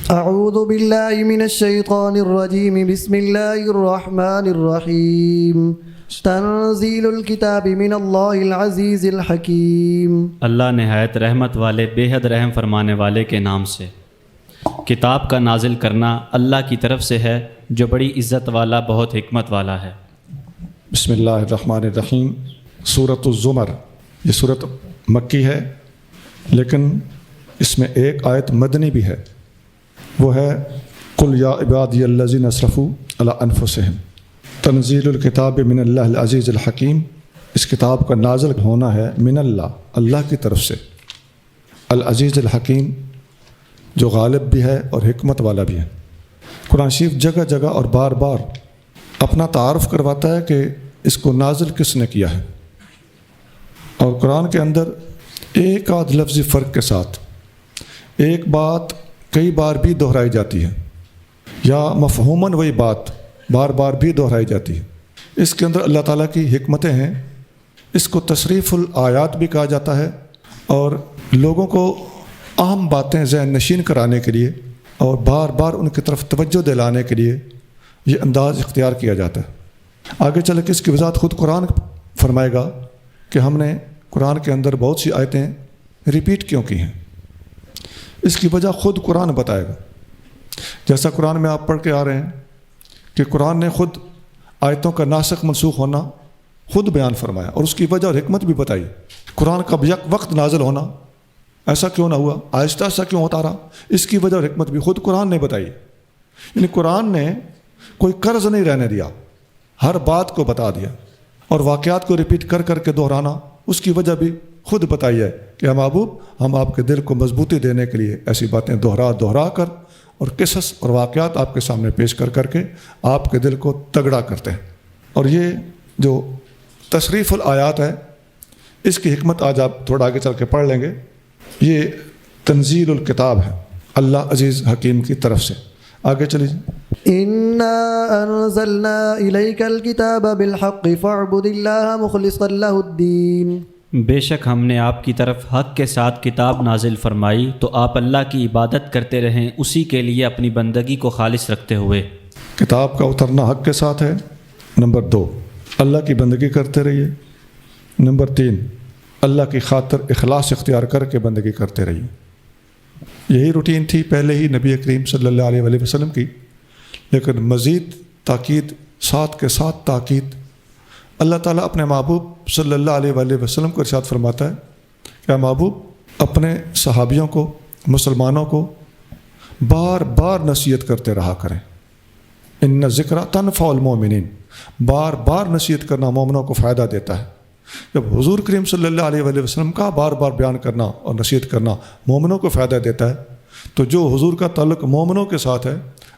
اعوذ باللہ من الشیطان الرجیم بسم اللہ الرحمن الرحیم تنزیل الکتاب من اللہ العزیز الحکیم۔ اللہ نہایت رحمت والے بے حد رحم فرمانے والے کے نام سے۔ کتاب کا نازل کرنا اللہ کی طرف سے ہے جو بڑی عزت والا بہت حکمت والا ہے۔ بسم اللہ الرحمن الرحیم۔ سورۃ الزمر یہ سورت مکی ہے، لیکن اس میں ایک آیت مدنی بھی ہے، وہ ہے قل یا عبادی الذین اسرفوا علی انفسہم تنزیل الکتاب من اللہ العزیز الحکیم۔ اس کتاب کا نازل ہونا ہے من اللہ کی طرف سے، العزیز الحکیم، جو غالب بھی ہے اور حکمت والا بھی ہے۔ قرآن شریف جگہ جگہ اور بار بار اپنا تعارف کرواتا ہے کہ اس کو نازل کس نے کیا ہے، اور قرآن کے اندر ایک آدھ لفظی فرق کے ساتھ ایک بات کئی بار بھی دہرائی جاتی ہے، یا مفہوماً وہی بات بار بار بھی دہرائی جاتی ہے۔ اس کے اندر اللہ تعالیٰ کی حکمتیں ہیں۔ اس کو تصریف الآیات بھی کہا جاتا ہے، اور لوگوں کو اہم باتیں ذہن نشین کرانے کے لیے اور بار بار ان کی طرف توجہ دلانے کے لیے یہ انداز اختیار کیا جاتا ہے۔ آگے چل کے اس کی وضاحت خود قرآن فرمائے گا کہ ہم نے قرآن کے اندر بہت سی آیتیں ریپیٹ کیوں کی ہیں، اس کی وجہ خود قرآن بتائے گا۔ جیسا قرآن میں آپ پڑھ کے آ رہے ہیں کہ قرآن نے خود آیتوں کا ناسخ منسوخ ہونا خود بیان فرمایا، اور اس کی وجہ اور حکمت بھی بتائی۔ قرآن کا یک وقت نازل ہونا ایسا کیوں نہ ہوا، آہستہ آہستہ کیوں ہوتا رہا، اس کی وجہ اور حکمت بھی خود قرآن نے بتائی۔ یعنی قرآن نے کوئی قرض نہیں رہنے دیا، ہر بات کو بتا دیا، اور واقعات کو ریپیٹ کر کر کے دہرانا اس کی وجہ بھی خود بتائی ہے کہ ہم محبوب ہم آپ کے دل کو مضبوطی دینے کے لیے ایسی باتیں دہرا کر اور قصص اور واقعات آپ کے سامنے پیش کر کر کے آپ کے دل کو تگڑا کرتے ہیں۔ اور یہ جو تصریف الآیات ہے، اس کی حکمت آج آپ تھوڑا آگے چل کے پڑھ لیں گے۔ یہ تنزیل الکتاب ہے اللہ عزیز حکیم کی طرف سے۔ آگے چلیے۔ انا انزلنا الیک الکتاب بالحق فاعبد اللہ مخلصا لہ الدین۔ بے شک ہم نے آپ کی طرف حق کے ساتھ کتاب نازل فرمائی تو آپ اللہ کی عبادت کرتے رہیں، اسی کے لیے اپنی بندگی کو خالص رکھتے ہوئے۔ کتاب کا اترنا حق کے ساتھ ہے، نمبر 2 اللہ کی بندگی کرتے رہیے، نمبر 3 اللہ کی خاطر اخلاص اختیار کر کے بندگی کرتے رہیے۔ یہی روٹین تھی پہلے ہی نبی کریم صلی اللہ علیہ وآلہ وسلم کی، لیکن مزید تاکید، ساتھ کے ساتھ تاکید اللہ تعالیٰ اپنے محبوب صلی اللہ علیہ وآلہ وسلم کو ارشاد فرماتا ہے کہ محبوب اپنے صحابیوں کو، مسلمانوں کو بار بار نصیحت کرتے رہا کریں۔ ان ذکر تنفع المؤمنین، بار بار نصیحت کرنا مومنوں کو فائدہ دیتا ہے۔ جب حضور کریم صلی اللہ علیہ وآلہ وسلم کا بار بار بیان کرنا اور نصیحت کرنا مومنوں کو فائدہ دیتا ہے، تو جو حضور کا تعلق مومنوں کے ساتھ ہے،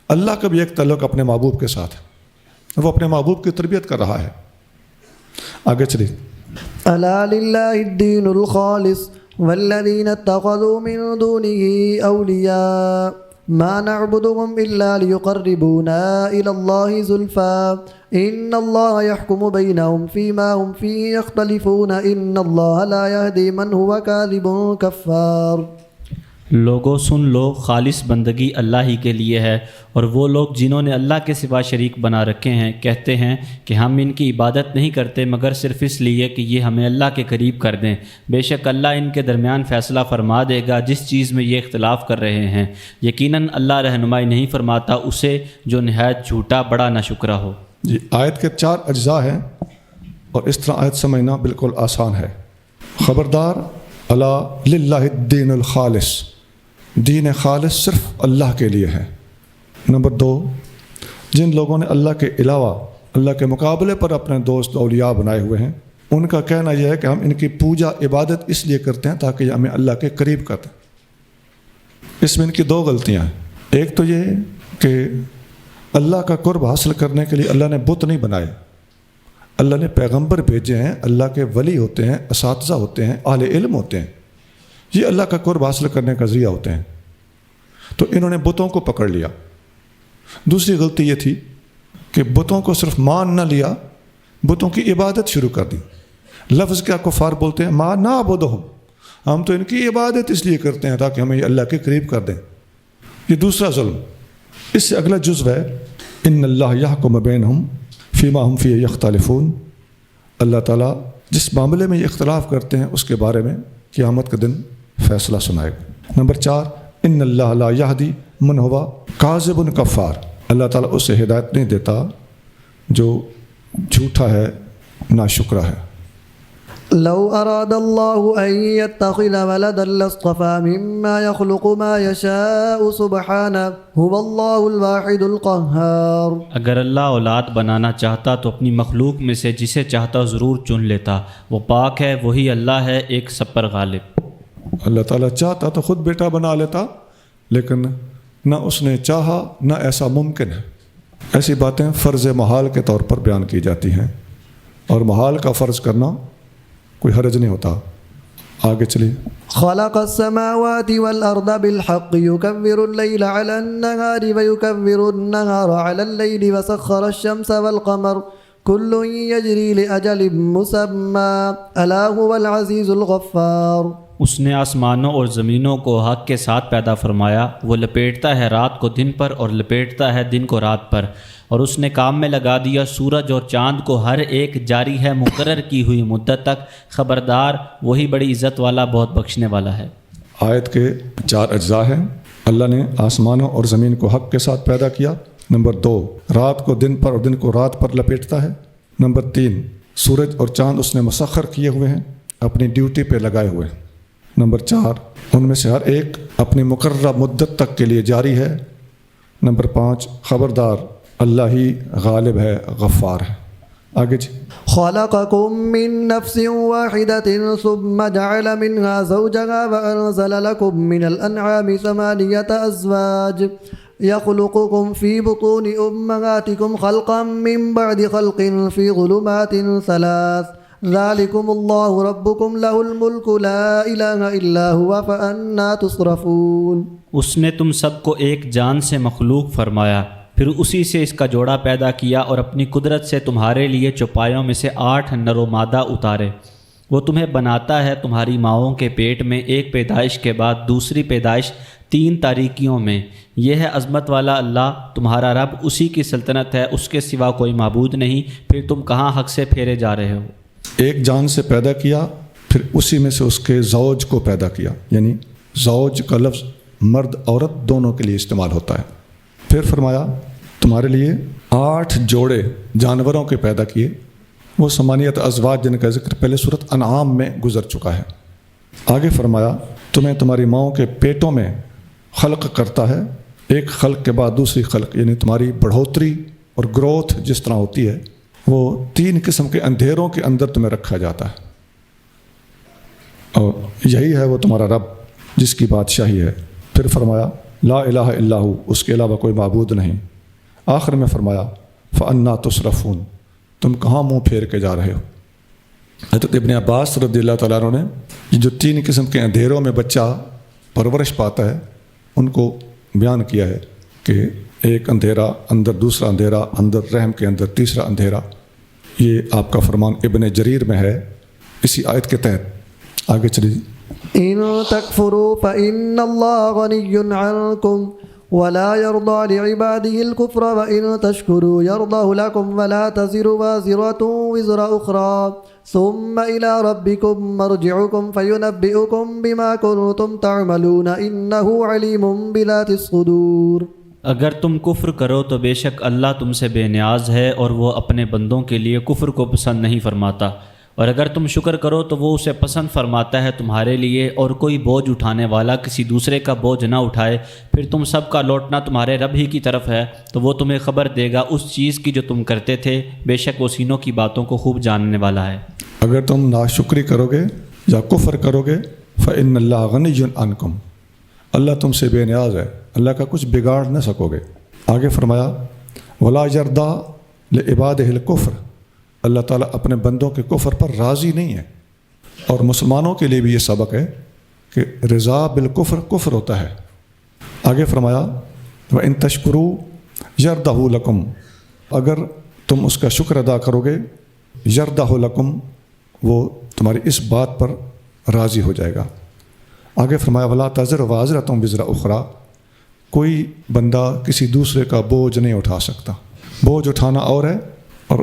اللہ کا بھی ایک تعلق اپنے محبوب کے ساتھ ہے، وہ اپنے محبوب کی تربیت کر رہا ہے۔ آگے چلیے۔ الا للہ الدین الخالص والذین اتخذوا من دونه اولیاء ما نعبدهم الا ليقربونا الى الله زلفى ان الله يحكم بينهم فيما هم فيه يختلفون ان الله لا يهدي من هو كاذب كفار۔ لوگوں سن لو، خالص بندگی اللہ ہی کے لیے ہے، اور وہ لوگ جنہوں نے اللہ کے سوا شریک بنا رکھے ہیں کہتے ہیں کہ ہم ان کی عبادت نہیں کرتے مگر صرف اس لیے کہ یہ ہمیں اللہ کے قریب کر دیں۔ بے شک اللہ ان کے درمیان فیصلہ فرما دے گا جس چیز میں یہ اختلاف کر رہے ہیں۔ یقیناً اللہ رہنمائی نہیں فرماتا اسے جو نہایت جھوٹا بڑا ناشکرا ہو۔ جی، آیت کے 4 اجزاء ہیں، اور اس طرح آیت سمجھنا بالکل آسان ہے۔ خبردار، الا للہ الدین الخالص، دین خالص صرف اللہ کے لیے ہے۔ نمبر 2 جن لوگوں نے اللہ کے علاوہ، اللہ کے مقابلے پر اپنے دوست اولیاء بنائے ہوئے ہیں، ان کا کہنا یہ ہے کہ ہم ان کی پوجا عبادت اس لیے کرتے ہیں تاکہ یہ ہمیں اللہ کے قریب کرتے ہیں۔ اس میں ان کی 2 غلطیاں ہیں۔ ایک تو یہ کہ اللہ کا قرب حاصل کرنے کے لیے اللہ نے بت نہیں بنائے، اللہ نے پیغمبر بھیجے ہیں، اللہ کے ولی ہوتے ہیں، اساتذہ ہوتے ہیں، اہل علم ہوتے ہیں، یہ اللہ کا قرب حاصل کرنے کا ذریعہ ہوتے ہیں۔ تو انہوں نے بتوں کو پکڑ لیا۔ دوسری غلطی یہ تھی کہ بتوں کو صرف مان نہ لیا، بتوں کی عبادت شروع کر دی۔ لفظ کیا کفار بولتے ہیں، ما نعبدہم، ہم تو ان کی عبادت اس لیے کرتے ہیں تاکہ ہمیں اللہ کے قریب کر دیں۔ یہ دوسرا ظلم. اس سے اگلا جزو ہے ان اللہ یحکم بینہم فیما ہم فیہ یختلفون. اللہ تعالیٰ جس معاملے میں یہ اختلاف کرتے ہیں اس کے بارے میں قیامت کے دن فیصلہ سنائے گا. نمبر 4 ان اللہ لا یہدی من ہوا کاذب کفار. اللہ تعالیٰ اسے ہدایت نہیں دیتا جو جھوٹا ہے ناشکرا ہے. لو أراد الله أن يتخذ ولدا لاصطفى مما يخلق ما يشاء سبحانه هو الله الواحد القهار. اگر اللہ اولاد بنانا چاہتا تو اپنی مخلوق میں سے جسے چاہتا ضرور چن لیتا. وہ پاک ہے، وہی اللہ ہے، ایک سب پر غالب. اللہ تعالیٰ چاہتا تو خود بیٹا بنا لیتا، لیکن نہ اس نے چاہا نہ ایسا ممکن ہے. ایسی باتیں فرض محال کے طور پر بیان کی جاتی ہیں، اور محال کا فرض کرنا کوئی حرج نہیں ہوتا. آگے چلیے. خلق السماوات والأرض بالحق يكبر الليل على النهار ويكبر النهار على الليل وسخر الشمس والقمر كل يجري لأجل مسمى ألا هو العزيز الغفار. اس نے آسمانوں اور زمینوں کو حق کے ساتھ پیدا فرمایا. وہ لپیٹتا ہے رات کو دن پر اور لپیٹتا ہے دن کو رات پر. اور اس نے کام میں لگا دیا سورج اور چاند کو، ہر ایک جاری ہے مقرر کی ہوئی مدت تک. خبردار، وہی بڑی عزت والا، بہت بخشنے والا ہے. آیت کے 4 اجزاء ہیں. اللہ نے آسمانوں اور زمین کو حق کے ساتھ پیدا کیا. نمبر 2 رات کو دن پر اور دن کو رات پر لپیٹتا ہے. نمبر 3 سورج اور چاند اس نے مسخر کیے ہوئے ہیں، اپنی ڈیوٹی پہ لگائے ہوئے ہیں. نمبر 4 ان میں سے ہر ایک اپنی مقررہ مدت تک کے لیے جاری ہے. نمبر 5 خبردار، اللہ ہی غالب ہے، غفار ہے. آگے جی. خلقكم من نفس واحدة ثم جعل منها زوجها وأنزل لكم من الأنعام 8 أزواج يخلقكم في بطون أمهاتكم خلقا من بعد خلق في ظلمات 3 ذلكم الله ربكم له الملك لا إله إلا هو فأنى تصرفون. اس نے تم سب کو ایک جان سے مخلوق فرمایا، پھر اسی سے اس کا جوڑا پیدا کیا اور اپنی قدرت سے تمہارے لیے چوپایوں میں سے 8 نر و مادہ اتارے. وہ تمہیں بناتا ہے تمہاری ماؤں کے پیٹ میں، ایک پیدائش کے بعد دوسری پیدائش 3 تاریکیوں میں. یہ ہے عظمت والا اللہ تمہارا رب، اسی کی سلطنت ہے، اس کے سوا کوئی معبود نہیں. پھر تم کہاں حق سے پھیرے جا رہے ہو. ایک جان سے پیدا کیا، پھر اسی میں سے اس کے زوج کو پیدا کیا. یعنی زوج کا لفظ مرد عورت دونوں کے لیے استعمال ہوتا ہے. پھر فرمایا تمہارے لیے 8 جوڑے جانوروں کے پیدا کیے. وہ 8 ازواج جن کا ذکر پہلے سورۃ انعام میں گزر چکا ہے. آگے فرمایا تمہیں تمہاری ماؤں کے پیٹوں میں خلق کرتا ہے، ایک خلق کے بعد دوسری خلق. یعنی تمہاری بڑھوتری اور گروتھ جس طرح ہوتی ہے، وہ 3 قسم کے اندھیروں کے اندر تمہیں رکھا جاتا ہے. اور یہی ہے وہ تمہارا رب جس کی بادشاہی ہے. پھر فرمایا لا الہ الا ہو، اس کے علاوہ کوئی معبود نہیں. آخر میں فرمایا فأنا تصرفون، تم کہاں منہ پھیر کے جا رہے ہو. حضرت ابن عباس رضی اللہ تعالیٰ عنہ نے یہ جو 3 قسم کے اندھیروں میں بچہ پرورش پاتا ہے ان کو بیان کیا ہے کہ ایک اندھیرا، اندر دوسرا اندھیرا، اندر رحم کے اندر تیسرا اندھیرا. یہ آپ کا فرمان ابن جریر میں ہے اسی آیت کے تحت. آگے چلیے. إن تكفروا فإن الله غني عنكم ولا يرضى لعباده الكفر وإن تشكروا يرضه لكم ولا تزر وازرة وزر أخرى ثم إلى ربكم مرجعكم فينبئكم بما كنتم تعملون إنه عليم بذات الصدور. اگر تم کفر کرو تو بے شک اللہ تم سے بے نیاز ہے اور وہ اپنے بندوں کے لیے کفر کو پسند نہیں فرماتا. اور اگر تم شکر کرو تو وہ اسے پسند فرماتا ہے تمہارے لیے، اور کوئی بوجھ اٹھانے والا کسی دوسرے کا بوجھ نہ اٹھائے. پھر تم سب کا لوٹنا تمہارے رب ہی کی طرف ہے، تو وہ تمہیں خبر دے گا اس چیز کی جو تم کرتے تھے. بے شک وہ سینوں کی باتوں کو خوب جاننے والا ہے. اگر تم ناشکری کرو گے یا کفر کرو گے فإن اللہ غنی عنکم، اللہ تم سے بے نیاز ہے، اللہ کا کچھ بگاڑ نہ سکو گے. آگے فرمایا ولا یرضی لعبادہ الکفر، اللہ تعالیٰ اپنے بندوں کے کفر پر راضی نہیں ہے. اور مسلمانوں کے لیے بھی یہ سبق ہے کہ رضا بالکفر کفر ہوتا ہے. آگے فرمایا وَإِن تَشْكُرُوا يَرْضَهُ لَكُمْ، اگر تم اس کا شکر ادا کرو گے يَرْضَهُ لَكُمْ، وہ تمہاری اس بات پر راضی ہو جائے گا. آگے فرمایا وَلَا تَزِرُ وَازِرَةٌ وِزْرَ أُخْرَىٰ، کوئی بندہ کسی دوسرے کا بوجھ نہیں اٹھا سکتا. بوجھ اٹھانا اور ہے، اور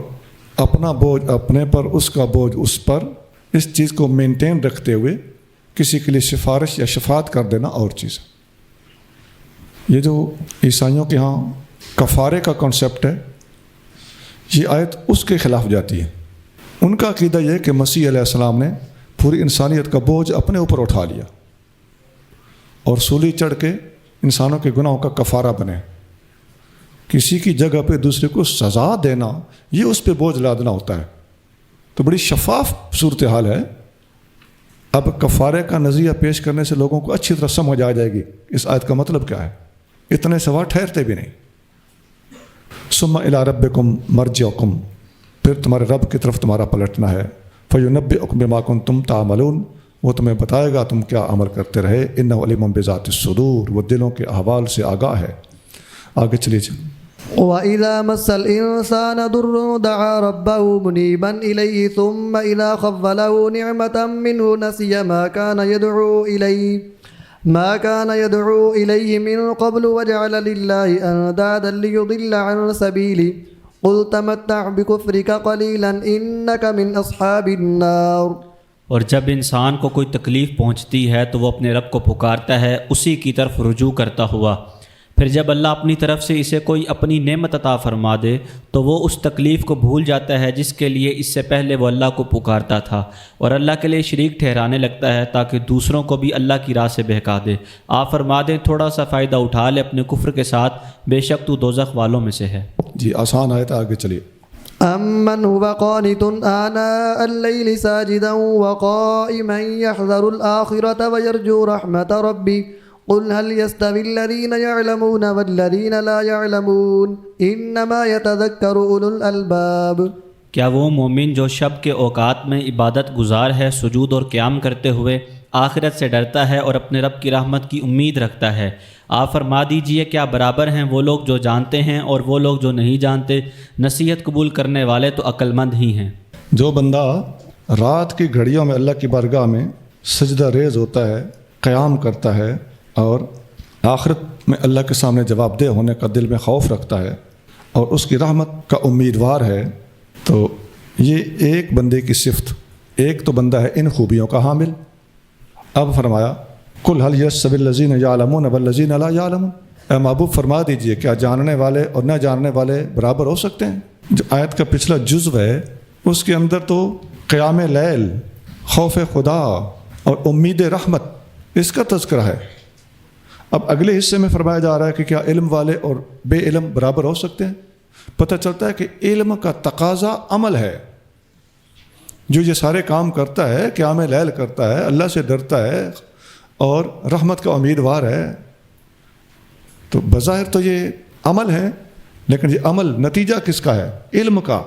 اپنا بوجھ اپنے پر، اس کا بوجھ اس پر، اس چیز کو مینٹین رکھتے ہوئے کسی کے لیے سفارش یا شفاعت کر دینا اور چیز ہے. یہ جو عیسائیوں کے ہاں کفارے کا کانسیپٹ ہے، یہ آیت اس کے خلاف جاتی ہے. ان کا عقیدہ یہ ہے کہ مسیح علیہ السلام نے پوری انسانیت کا بوجھ اپنے اوپر اٹھا لیا اور سولی چڑھ کے انسانوں کے گناہوں کا کفارہ بنے. کسی کی جگہ پہ دوسرے کو سزا دینا، یہ اس پہ بوجھ لادنا ہوتا ہے. تو بڑی شفاف صورتحال ہے. اب کفارے کا نظریہ پیش کرنے سے لوگوں کو اچھی طرح سمجھ آ جائے گی اس آیت کا مطلب کیا ہے. اتنے سوا ٹھہرتے بھی نہیں. ثم الی ربکم مرجعکم، پھر تمہارے رب کی طرف تمہارا پلٹنا ہے. فینبئکم بما کنتم تعملون، وہ تمہیں بتائے گا تم کیا عمل کرتے رہے. انہ علیم بذات الصدور، وہ دلوں کے احوال سے آگاہ ہے. آگے چلیے. وَإِذَا مَسَّ الْإِنسَانَ ضُرٌّ دَعَا رَبَّهُ مُنِيبًا إِلَيْهِ ثُمَّ إِذَا خَوَّلَهُ نِعْمَةً مِّنْهُ نَسِيَ مَا كَانَ يَدْعُو إِلَيْهِ مِنْ قَبْلُ وَجَعَلَ لِلَّهِ أَندَادًا لِيُضِلَّ عَنْ سَبِيلِهِ قُلْ تَمَتَّعْ بِكُفْرِكَ قَلِيلًا إِنَّكَ مِنْ أَصْحَابِ النَّارِ. اور جب انسان کو کوئی تکلیف پہنچتی ہے تو وہ اپنے رب کو پکارتا ہے اسی کی طرف رجوع کرتا ہوا. پھر جب اللہ اپنی طرف سے اسے کوئی اپنی نعمت عطا فرما دے تو وہ اس تکلیف کو بھول جاتا ہے جس کے لیے اس سے پہلے وہ اللہ کو پکارتا تھا، اور اللہ کے لیے شریک ٹھہرانے لگتا ہے تاکہ دوسروں کو بھی اللہ کی راہ سے بہکا دے. آپ فرما دیں تھوڑا سا فائدہ اٹھا لے اپنے کفر کے ساتھ، بے شک تو دوزخ والوں میں سے ہے. جی آسان آیت، آگے چلیے. أَمَّنْ هُوَ قَانِتٌ آنَاءَ اللَّيْلِ سَاجِدًا وَقَائِمًا يَحْذَرُ الْآخِرَةَ وَيَرْجُو رَحْمَةَ رَبِّهِ قُلْ هَلْ يَسْتَوِي الَّذِينَ يَعْلَمُونَ وَالَّذِينَ لَا يَعْلَمُونَ إِنَّمَا يَتَذَكَّرُ أُولُو الْأَلْبَابِ. کیا وہ مومن جو شب کے اوقات میں عبادت گزار ہے، سجود اور قیام کرتے ہوئے آخرت سے ڈرتا ہے اور اپنے رب کی رحمت کی امید رکھتا ہے، آپ فرما دیجئے کیا برابر ہیں وہ لوگ جو جانتے ہیں اور وہ لوگ جو نہیں جانتے؟ نصیحت قبول کرنے والے تو عقل مند ہی ہیں. جو بندہ رات کی گھڑیوں میں اللہ کی بارگاہ میں سجدہ ریز ہوتا ہے، قیام کرتا ہے اور آخرت میں اللہ کے سامنے جواب دہ ہونے کا دل میں خوف رکھتا ہے اور اس کی رحمت کا امیدوار ہے، تو یہ ایک بندے کی صفت، ایک تو بندہ ہے ان خوبیوں کا حامل. اب فرمایا قل هل يستوي الذين يعلمون والذين لا يعلمون، اے محبوب فرما دیجئے کیا جاننے والے اور نہ جاننے والے برابر ہو سکتے ہیں. جو آیت کا پچھلا جزو ہے اس کے اندر تو قیام لیل، خوف خدا اور امید رحمت، اس کا تذکرہ ہے. اب اگلے حصے میں فرمایا جا رہا ہے کہ کیا علم والے اور بے علم برابر ہو سکتے ہیں. پتہ چلتا ہے کہ علم کا تقاضا عمل ہے. جو یہ سارے کام کرتا ہے، قیام لیل کرتا ہے، اللہ سے ڈرتا ہے اور رحمت کا امیدوار ہے، تو بظاہر تو یہ عمل ہے، لیکن یہ عمل نتیجہ کس کا ہے؟ علم کا.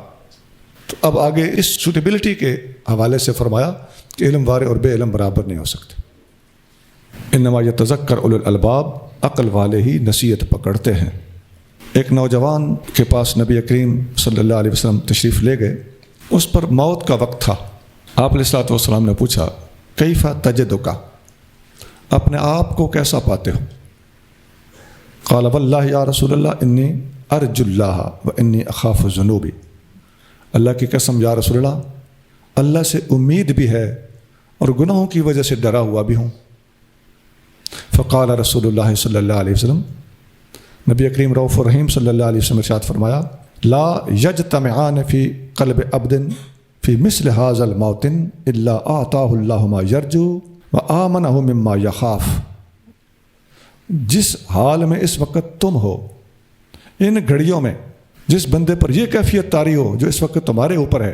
تو اب آگے اس سوٹیبلٹی کے حوالے سے فرمایا کہ علم والے اور بے علم برابر نہیں ہو سکتے. انما یتذکر اولو الالباب، عقل والے ہی نصیحت پکڑتے ہیں. ایک نوجوان کے پاس نبی کریم صلی اللہ علیہ وسلم تشریف لے گئے. اس پر موت کا وقت تھا. آپ علیہ الصلوۃ والسلام نے پوچھا کیف تجدک، اپنے آپ کو کیسا پاتے ہو؟ قال واللہ یا رسول اللہ انی ارجو اللہ و انی اخاف ذنوبی، اللہ کی قسم یا رسول اللہ، اللہ سے امید بھی ہے اور گناہوں کی وجہ سے ڈرا ہوا بھی ہوں. فقال رسول اللہ صلی اللہ علیہ وسلم، نبی کریم رؤوف الرحیم صلی اللہ علیہ وسلم ارشاد فرمایا لا یجتمعان فی قلب عبد فی مثل ھذا الموطن الا اعطاہ اللہ ما یرجو وآمنہ مما یخاف. جس حال میں اس وقت تم ہو، ان گھڑیوں میں جس بندے پر یہ کیفیت طاری ہو جو اس وقت تمہارے اوپر ہے،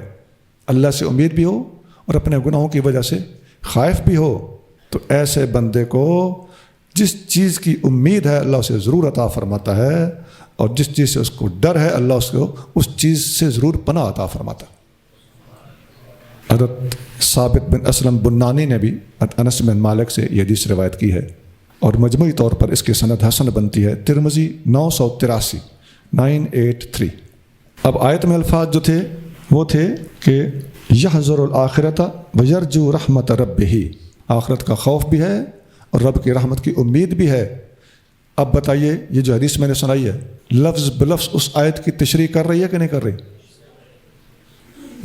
اللہ سے امید بھی ہو اور اپنے گناہوں کی وجہ سے خائف بھی ہو، تو ایسے بندے کو جس چیز کی امید ہے اللہ اسے ضرور عطا فرماتا ہے، اور جس چیز سے اس کو ڈر ہے اللہ اس کو اس چیز سے ضرور پناہ عطا فرماتا ہے. حضرت ثابت بن اسلم بنانی نے بھی انس بن مالک سے یہ حدیث روایت کی ہے، اور مجموعی طور پر اس کی سند حسن بنتی ہے. ترمذی 983 983. اب آیت میں الفاظ جو تھے وہ تھے کہ یحذر الآخرۃ ویرجو رحمت ربہ، آخرت کا خوف بھی ہے اور رب کی رحمت کی امید بھی ہے. اب بتائیے یہ جو حدیث میں نے سنائی ہے لفظ بلفظ اس آیت کی تشریح کر رہی ہے کہ نہیں کر رہی؟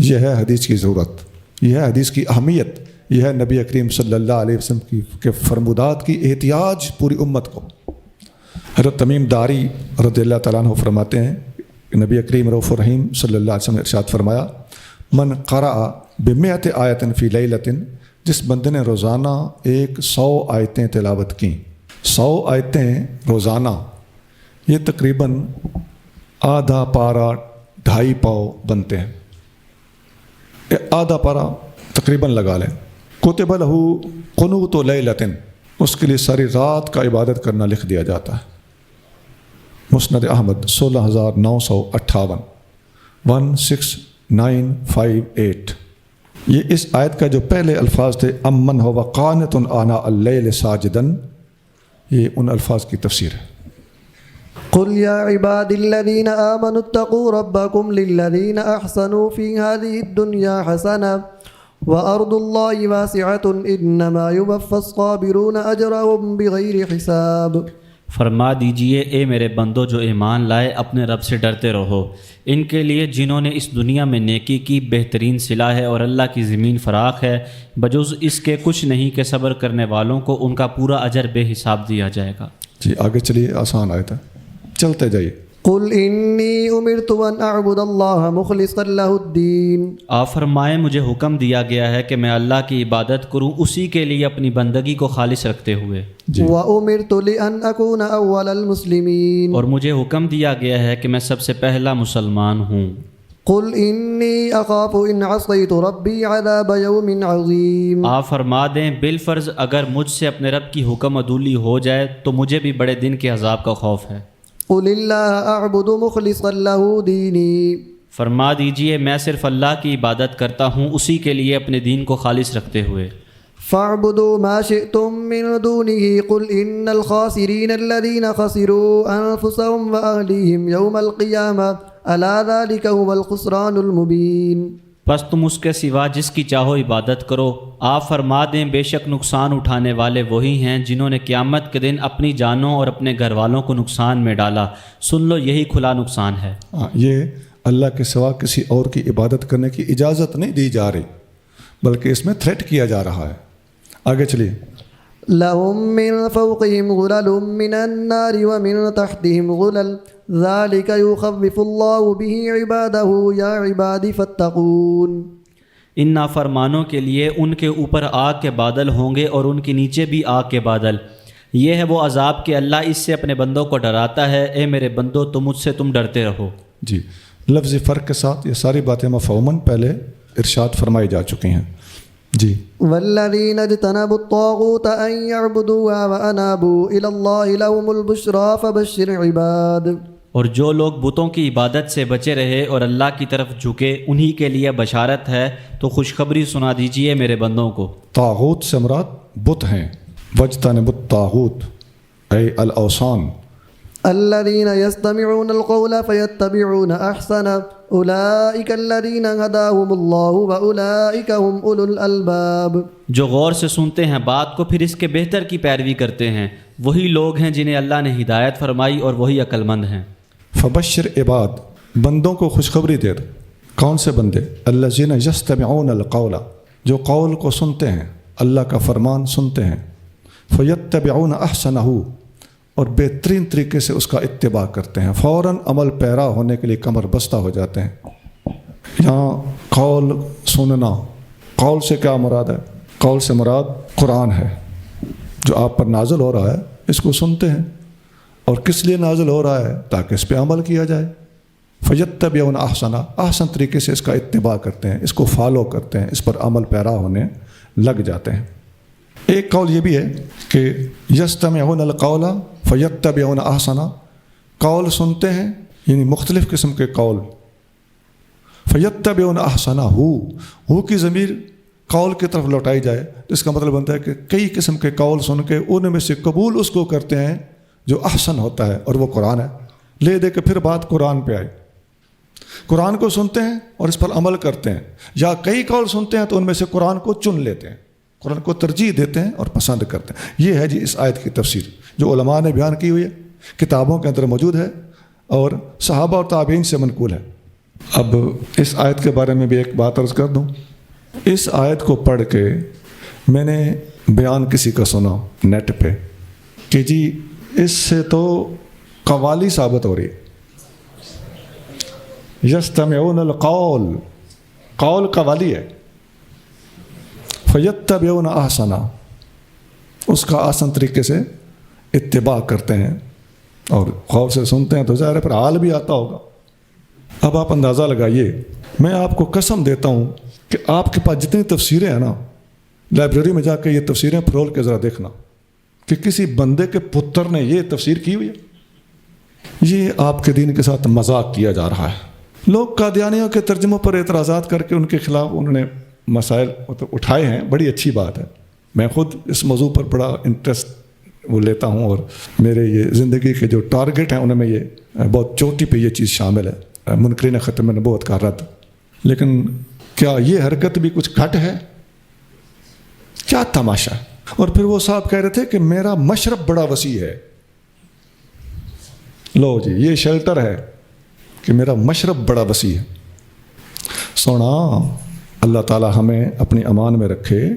یہ ہے حدیث کی ضرورت، یہ ہے حدیث کی اہمیت، یہ ہے نبی کریم صلی اللہ علیہ وسلم کے فرمودات کی احتیاج پوری امت کو۔ حضرت تمیم داری رضی اللہ تعالیٰ عنہ فرماتے ہیں کہ نبی کریم رؤوف الرحیم صلی اللہ علیہ وسلم نے ارشاد فرمایا من قرأ بمئۃ آیۃ فی لیلۃ، جس بندے نے روزانہ 100 آیتیں تلاوت کیں، 100 آیتیں روزانہ، یہ تقریباً آدھا پارا 2.5 پاؤ بنتے ہیں، آدھا پارا تقریباً لگا لیں۔ کتب لہ قنوت لیلۃ، اس کے لیے ساری رات کا عبادت کرنا لکھ دیا جاتا ہے۔ مسند احمد 16958 16958۔ یہ اس آیت کا جو پہلے الفاظ تھے امن ہو وقانت آنا اللیل ساجدن، یہ ان الفاظ کی تفسیر ہے۔ قل يا عبادي الذين آمنوا اتقوا ربكم للذين أحسنوا في هذه الدنيا حسنة وأرض الله واسعة إنما يوفى الصابرون أجرهم بغير حساب۔ فرما دیجئے اے میرے بندو جو ایمان لائے اپنے رب سے ڈرتے رہو، ان کے لیے جنہوں نے اس دنیا میں نیکی کی بہترین صلہ ہے، اور اللہ کی زمین فراخ ہے، بجز اس کے کچھ نہیں کہ صبر کرنے والوں کو ان کا پورا اجر بے حساب دیا جائے گا۔ جی آگے چلیے، آسان آیت ہے، چلتے جائیے۔ قل انی امرت ان اعبد اللہ مخلصا لہ الدین۔ آپ فرمائیں مجھے حکم دیا گیا ہے کہ میں اللہ کی عبادت کروں اسی کے لیے اپنی بندگی کو خالص رکھتے ہوئے، جی وامرت لان اکون اول المسلمین۔ اور مجھے حکم دیا گیا ہے کہ میں سب سے پہلا مسلمان ہوں۔ قل انی اخاف ان عصیت ربی عذاب یوم عظیم۔ آپ فرما دیں بالفرض اگر مجھ سے اپنے رب کی حکم عدولی ہو جائے تو مجھے بھی بڑے دن کے عذاب کا خوف ہے۔ قل اللہ اعبد مخلصا لہ دینی۔ فرما دیجئے میں صرف اللہ کی عبادت کرتا ہوں اسی کے لیے اپنے دین کو خالص رکھتے ہوئے۔ فاعبدوا ما شئتم من دونه قل ان الخاسرین الذین خسروا انفسهم واہلیہم یوم القیامہ الا ذلک هو الخسران المبین۔ پس تم اس کے سوا جس کی چاہو عبادت کرو، آپ فرما دیں بے شک نقصان اٹھانے والے وہی ہیں جنہوں نے قیامت کے دن اپنی جانوں اور اپنے گھر والوں کو نقصان میں ڈالا، سن لو یہی کھلا نقصان ہے۔ یہ اللہ کے سوا کسی اور کی عبادت کرنے کی اجازت نہیں دی جا رہی، بلکہ اس میں تھریٹ کیا جا رہا ہے۔ آگے چلیے۔ لهم من فوقهم غلل من النار ومن تحتهم غلل ذلك يخوف الله به عباده يا عبادي فاتقون۔ ان نافرمانوں کے لیے ان کے اوپر آگ کے بادل ہوں گے اور ان کے نیچے بھی آگ کے بادل، یہ ہے وہ عذاب کہ اللہ اس سے اپنے بندوں کو ڈراتا ہے، اے میرے بندو تو مجھ سے تم ڈرتے رہو۔ جی لفظ فرق کے ساتھ یہ ساری باتیں مفہوماً پہلے ارشاد فرمائی جا چکی ہیں۔ جی والذین اجتنبوا الطاغوت ان يعبدوها وانابوا الى الله لهم البشرى فبشر عباد۔ اور جو لوگ بتوں کی عبادت سے بچے رہے اور اللہ کی طرف جھکے انہی کے لیے بشارت ہے، تو خوشخبری سنا دیجئے میرے بندوں کو۔ طاغوت سے مراد بت ہیں، واجتنبوا الطاغوت اے الاوثان۔ الذين يستمعون القول فيتبعون احسنه اولئك الذين هداهم الله واولئك هم اولو الالباب۔ جو غور سے سنتے ہیں بات کو پھر اس کے بہتر کی پیروی کرتے ہیں، وہی لوگ ہیں جنہیں اللہ نے ہدایت فرمائی اور وہی عقل مند ہیں۔ فبشر عباد، بندوں کو خوشخبری دے دو۔ کون سے بندے؟ الذین یستمعون القول، جو قول کو سنتے ہیں، اللہ کا فرمان سنتے ہیں، فیتبعون احسنہ، اور بہترین طریقے سے اس کا اتباع کرتے ہیں، فوراً عمل پیرا ہونے کے لیے کمر بستہ ہو جاتے ہیں۔ یہاں قول سننا، قول سے کیا مراد ہے؟ قول سے مراد قرآن ہے جو آپ پر نازل ہو رہا ہے، اس کو سنتے ہیں، اور کس لیے نازل ہو رہا ہے؟ تاکہ اس پہ عمل کیا جائے۔ فیتبعون احسنہ، احسن طریقے سے اس کا اتباع کرتے ہیں، اس کو فالو کرتے ہیں، اس پر عمل پیرا ہونے لگ جاتے ہیں۔ ایک قول یہ بھی ہے کہ یستمعون القول فیتبعون احسنہ، قول سنتے ہیں یعنی مختلف قسم کے قول، فیتبعون احسنہ، ہو کی ضمیر قول کی طرف لوٹائی جائے تو اس کا مطلب بنتا ہے کہ کئی قسم کے قول سن کے ان میں سے قبول اس کو کرتے ہیں جو احسن ہوتا ہے، اور وہ قرآن ہے۔ لے دے کے پھر بات قرآن پہ آئی، قرآن کو سنتے ہیں اور اس پر عمل کرتے ہیں، یا کئی قول سنتے ہیں تو ان میں سے قرآن کو چن لیتے ہیں، قرآن کو ترجیح دیتے ہیں اور پسند کرتے ہیں۔ یہ ہے جی اس آیت کی تفسیر جو علماء نے بیان کی ہوئی ہے۔ کتابوں کے اندر موجود ہے اور صحابہ اور تابعین سے منقول ہے۔ اب اس آیت کے بارے میں بھی ایک بات عرض کر دوں۔ اس آیت کو پڑھ کے میں نے بیان کسی کا سنا نیٹ پہ کہ جی اس سے تو قوالی ثابت ہو رہی ہے۔ یستمعون القول، قول قوالی ہے، فیتبعون احسنا، اس کا آسن طریقے سے اتباع کرتے ہیں اور غور سے سنتے ہیں تو ظاہر ہے پھر حال بھی آتا ہوگا۔ اب آپ اندازہ لگائیے، میں آپ کو قسم دیتا ہوں کہ آپ کے پاس جتنی تفسیریں ہیں نا، لائبریری میں جا کے یہ تفسیریں پھرول کے ذرا دیکھنا کہ کسی بندے کے پتر نے یہ تفسیر کی ہوئی ہے۔ یہ آپ کے دین کے ساتھ مذاق کیا جا رہا ہے۔ لوگ قادیانیوں کے ترجموں پر اعتراضات کر کے ان کے خلاف انہوں نے مسائل اٹھائے ہیں، بڑی اچھی بات ہے۔ میں خود اس موضوع پر بڑا انٹرسٹ وہ لیتا ہوں اور میرے یہ زندگی کے جو ٹارگٹ ہیں ان میں یہ بہت چوٹی پہ یہ چیز شامل ہے، منکرین ختم نبوت کا رد۔ لیکن کیا یہ حرکت بھی کچھ گھٹ ہے؟ کیا تماشا ہے؟ اور پھر وہ صاحب کہہ رہے تھے کہ میرا مشرب بڑا وسیع ہے۔ لو جی، یہ شیلٹر ہے کہ میرا مشرب بڑا وسیع ہے۔ سونا اللہ تعالی ہمیں اپنی امان میں رکھے۔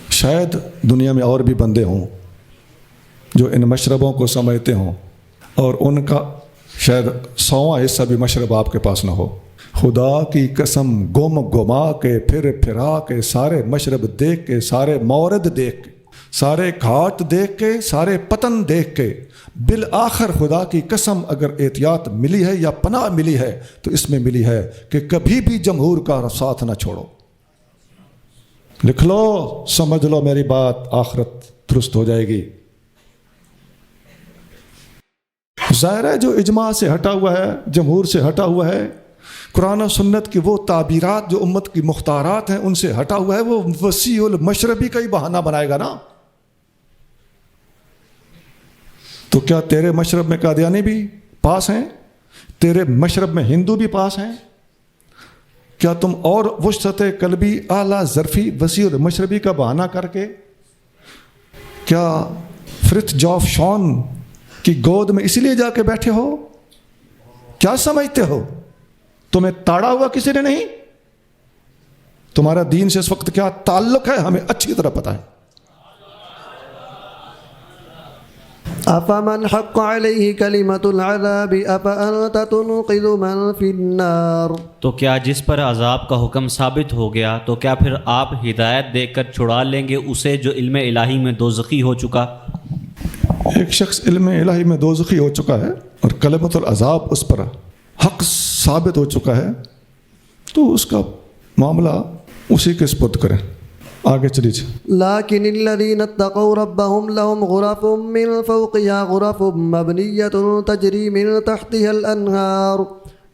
شاید دنیا میں اور بھی بندے ہوں جو ان مشربوں کو سمجھتے ہوں اور ان کا شاید 100واں حصہ بھی مشرب آپ کے پاس نہ ہو۔ خدا کی قسم، گم گما کے پھر پھرا کے سارے مشرب دیکھ کے، سارے مورد دیکھ کے، سارے گھاٹ دیکھ کے، سارے پتن دیکھ کے، بالآخر خدا کی قسم اگر احتیاط ملی ہے یا پناہ ملی ہے تو اس میں ملی ہے کہ کبھی بھی جمہور کا ساتھ نہ چھوڑو۔ لکھ لو، سمجھ لو میری بات، آخرت درست ہو جائے گی۔ ظاہر ہے جو اجماع سے ہٹا ہوا ہے، جمہور سے ہٹا ہوا ہے، قرآن و سنت کی وہ تعبیرات جو امت کی مختارات ہیں ان سے ہٹا ہوا ہے، وہ وسیع المشربی کا ہی بہانہ بنائے گا نا۔ تو کیا تیرے مشرب میں قادیانی بھی پاس ہیں؟ تیرے مشرب میں ہندو بھی پاس ہیں؟ کیا تم اور وسعت قلبی، اعلیٰ ظرفی، وسیع المشربی کا بہانہ کر کے کیا فرتھ جاف شون کی گود میں اسی لیے جا کے بیٹھے ہو؟ کیا سمجھتے ہو تمہیں تاڑا ہوا کسی نے نہیں؟ تمہارا دین سے اس وقت کیا تعلق ہے ہمیں اچھی طرح پتہ ہے۔ أفمن حق عليه كلمة العذاب أفأنت تنقذ من في النار۔ تو کیا جس پر عذاب کا حکم ثابت ہو گیا تو کیا پھر آپ ہدایت دے کر چھڑا لیں گے اسے جو علم الہی میں دوزخی ہو چکا؟ ایک شخص علم الہی میں دوزخی ہو چکا ہے اور کلمۃ العذاب اس پر حق ثابت ہو چکا ہے تو اس کا معاملہ اسی کے سپرد کریں۔ آگے چلیے۔ لكن الذين اتقوا ربهم لهم غرف من فوقها غرف مبنية تجري من تحتها الأنهار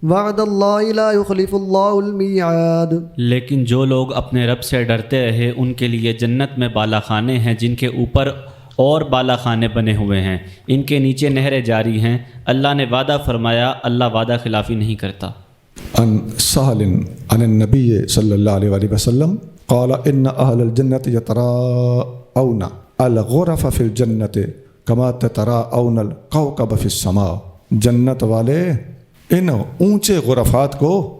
وعد الله لا يخلف الله الميعاد۔ لیکن جو لوگ اپنے رب سے ڈرتے رہے ان کے لیے جنت میں بالا خانے ہیں جن کے اوپر اور بالا خانے بنے ہوئے ہیں، ان کے نیچے نہریں جاری ہیں۔ اللہ نے وعدہ فرمایا، اللہ وعدہ خلافی نہیں کرتا۔ عن سہل عن النبی صلی اللہ علیہ وآلہ وسلم قال ان اہل الجنت یتراءون الغرف فی الجنت کما تتراءون الکوکب فی السماء۔ جنت والے ان اونچے غرفات کو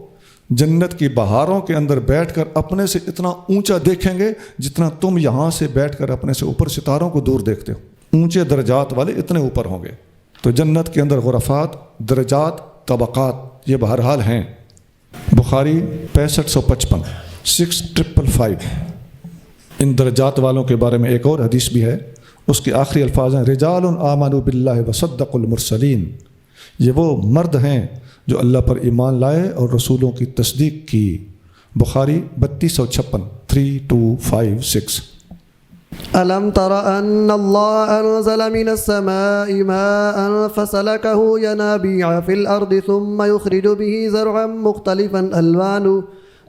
جنت کی بہاروں کے اندر بیٹھ کر اپنے سے اتنا اونچا دیکھیں گے جتنا تم یہاں سے بیٹھ کر اپنے سے اوپر ستاروں کو دور دیکھتے ہو۔ اونچے درجات والے اتنے اوپر ہوں گے۔ تو جنت کے اندر غرفات، درجات، طبقات یہ بہرحال ہیں۔ بخاری 6555 6555۔ ان درجات والوں کے بارے میں ایک اور حدیث بھی ہے، اس کے آخری الفاظ ہیں رجال آمنوا باللہ وصدقوا المرسلین۔ یہ وہ مرد ہیں جو اللہ پر ایمان لائے اور رسولوں کی تصدیق کی۔ بخاری 3256 3256۔ ألم تر أن الله أنزل من السماء ماء فسلكه ينابيع في الأرض ثم يخرج به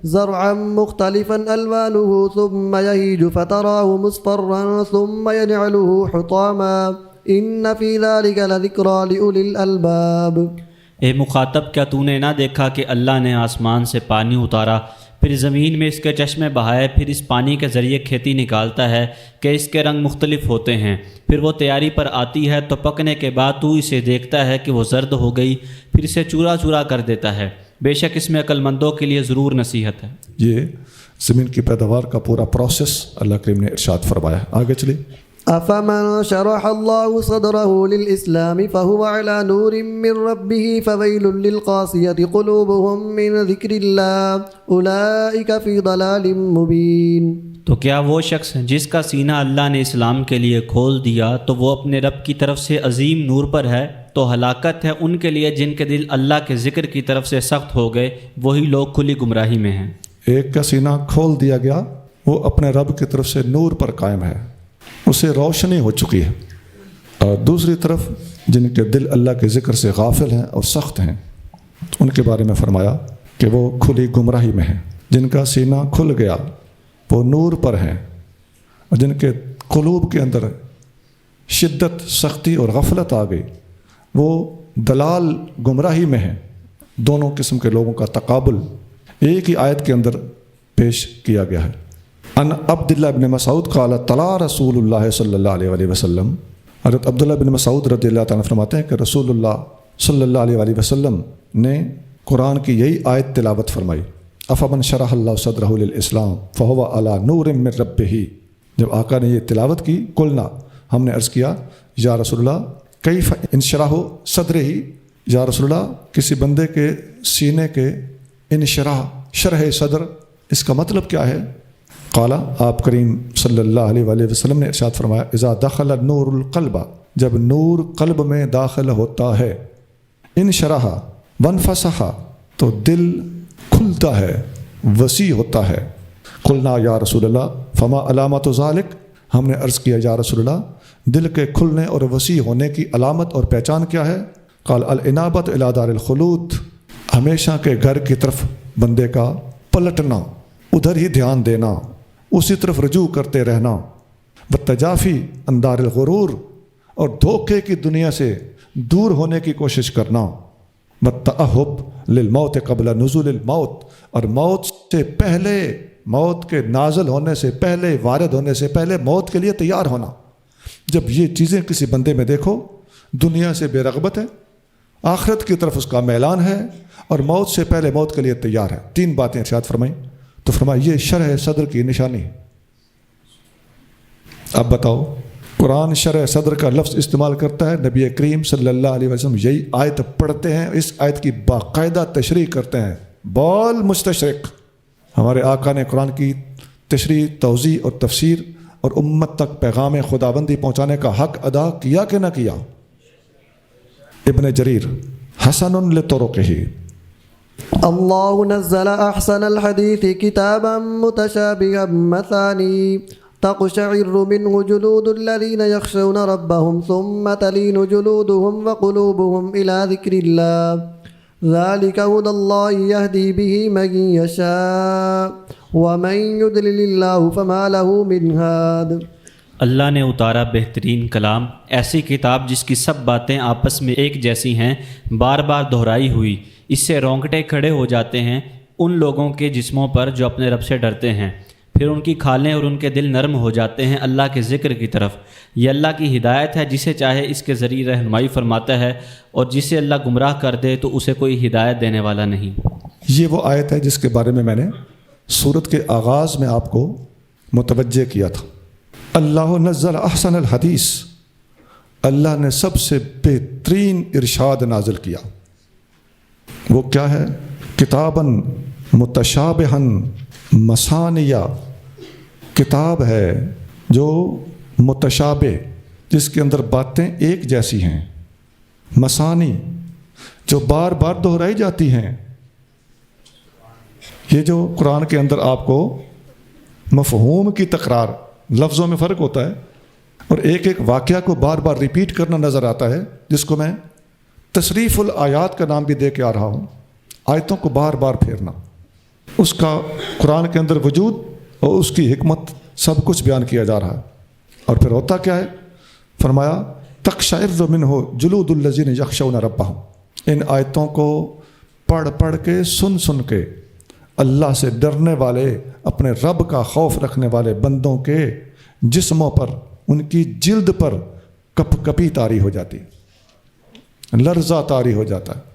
زرعا مختلفا ألوانه ثم يهيج فتراه مصفرا ثم يجعله حطاما إن في ذلك لذكرى لأولي الألباب۔ اے مخاطب، کیا تو نے نہ دیکھا کہ اللہ نے آسمان سے پانی اتارا، پھر زمین میں اس کے چشمے بہائے، پھر اس پانی کے ذریعے کھیتی نکالتا ہے کہ اس کے رنگ مختلف ہوتے ہیں، پھر وہ تیاری پر آتی ہے تو پکنے کے بعد تو اسے دیکھتا ہے کہ وہ زرد ہو گئی، پھر اسے چورا چورا کر دیتا ہے۔ بے شک اس میں عقل مندوں کے لیے ضرور نصیحت ہے۔ یہ زمین کی پیداوار کا پورا پروسیس اللہ کریم نے ارشاد فرمایا۔ آگے چلیے۔ أفمن شرح الله صدره للإسلام فهو على نور من ربه فويل للقاسية قلوبهم من ذكر الله أولئك في ضلال مبين۔ تو کیا وہ شخص جس کا سینہ اللہ نے اسلام کے لیے کھول دیا تو وہ اپنے رب کی طرف سے عظیم نور پر ہے، تو ہلاکت ہے ان کے لیے جن کے دل اللہ کے ذکر کی طرف سے سخت ہو گئے، وہی لوگ کھلی گمراہی میں ہیں۔ ایک کا سینہ کھول دیا گیا، وہ اپنے رب کی طرف سے نور پر قائم ہے، اسے روشنی ہو چکی ہے، اور دوسری طرف جن کے دل اللہ کے ذکر سے غافل ہیں اور سخت ہیں، ان کے بارے میں فرمایا کہ وہ کھلی گمراہی میں ہیں۔ جن کا سینہ کھل گیا وہ نور پر ہیں، اور جن کے قلوب کے اندر شدت، سختی اور غفلت آ گئی وہ دلال، گمراہی میں ہیں۔ دونوں قسم کے لوگوں کا تقابل ایک ہی آیت کے اندر پیش کیا گیا ہے۔ ان عبداللہ بن مسعود قال طلع رسول اللہ صلی اللہ علیہ وسلم، حضرت عبداللہ بن مسعود رضی اللہ تعالیٰ فرماتے ہیں کہ رسول اللہ صلی اللہ علیہ وسلم نے قرآن کی یہی آیت تلاوت فرمائی، افمن شرح اللہ صدرہ للاسلام فہو علی نور من ربہ۔ جب آقا نے یہ تلاوت کی، قلنا، ہم نے عرض کیا یا رسول اللہ کیف انشراح صدرہ، یا رسول اللہ کسی بندے کے سینے کے انشراح، شرح صدر، اس کا مطلب کیا ہے؟ قال، آپ کریم صلی اللہ علیہ وآلہ وسلم نے ارشاد فرمایا اذا دخل نور القلب، جب نور قلب میں داخل ہوتا ہے، انشرح وانفسح، تو دل کھلتا ہے، وسیع ہوتا ہے۔ قلنا یا رسول اللہ فما علامت ذالک، ہم نے عرض کیا یا رسول اللہ دل کے کھلنے اور وسیع ہونے کی علامت اور پہچان کیا ہے؟ قال الانابۃ الی دار الخلود، ہمیشہ کے گھر کی طرف بندے کا پلٹنا، ادھر ہی دھیان دینا، اسی طرف رجوع کرتے رہنا، والتجافی عن دار الغرور، اور دھوکے کی دنیا سے دور ہونے کی کوشش کرنا، والتأہب للموت قبل نزول الموت، اور موت سے پہلے، موت کے نازل ہونے سے پہلے، وارد ہونے سے پہلے موت کے لیے تیار ہونا۔ جب یہ چیزیں کسی بندے میں دیکھو، دنیا سے بے رغبت ہے، آخرت کی طرف اس کا میلان ہے، اور موت سے پہلے موت کے لیے تیار ہے، تین باتیں ارشاد فرمائیں، تو فرمایا یہ شرح صدر کی نشانی ہے۔ اب بتاؤ، قرآن شرح صدر کا لفظ استعمال کرتا ہے، نبی کریم صلی اللہ علیہ وسلم یہی آیت پڑھتے ہیں، اس آیت کی باقاعدہ تشریح کرتے ہیں، بول مستشرق۔ ہمارے آقا نے قرآن کی تشریح، توضیح اور تفسیر اور امت تک پیغام خداوندی پہنچانے کا حق ادا کیا کہ نہ کیا؟ ابن جریر حسن لطرقہ، الله نزل أحسن الحديث كتابا متشابها مثاني تقشعر منه جلود الذين يخشون ربهم ثم تلين جلودهم وقلوبهم إلى ذكر الله ذلك هدى الله يهدي به من يشاء ومن يضلل الله فما له من هاد۔ اللہ نے اتارا بہترین کلام، ایسی کتاب جس کی سب باتیں آپس میں ایک جیسی ہیں، بار بار دہرائی ہوئی، اس سے رونگٹے کھڑے ہو جاتے ہیں ان لوگوں کے جسموں پر جو اپنے رب سے ڈرتے ہیں، پھر ان کی کھالیں اور ان کے دل نرم ہو جاتے ہیں اللہ کے ذکر کی طرف۔ یہ اللہ کی ہدایت ہے، جسے چاہے اس کے ذریعے رہنمائی فرماتا ہے، اور جسے اللہ گمراہ کر دے تو اسے کوئی ہدایت دینے والا نہیں۔ یہ وہ آیت ہے جس کے بارے میں نے سورت کے آغاز میں آپ کو متوجہ کیا تھا۔ اللہ نزل احسن الحدیث، اللہ نے سب سے بہترین ارشاد نازل کیا۔ وہ کیا ہے؟ کتاباً متشابہاً مثانیہ، کتاب ہے جو متشابہ، جس کے اندر باتیں ایک جیسی ہیں، مثانی جو بار بار دہرائی جاتی ہیں۔ یہ جو قرآن کے اندر آپ کو مفہوم کی تکرار، لفظوں میں فرق ہوتا ہے، اور ایک ایک واقعہ کو بار بار ریپیٹ کرنا نظر آتا ہے، جس کو میں تصریف الآیات کا نام بھی دے کے آ رہا ہوں، آیتوں کو بار بار پھیرنا، اس کا قرآن کے اندر وجود اور اس کی حکمت سب کچھ بیان کیا جا رہا ہے۔ اور پھر ہوتا کیا ہے؟ فرمایا تقشعر منہ جلود الذین یخشون ربہم، ان آیتوں کو پڑھ پڑھ کے، سن سن کے اللہ سے ڈرنے والے، اپنے رب کا خوف رکھنے والے بندوں کے جسموں پر، ان کی جلد پر کپ کپی طاری ہو جاتی، لرزہ طاری ہو جاتا ہے۔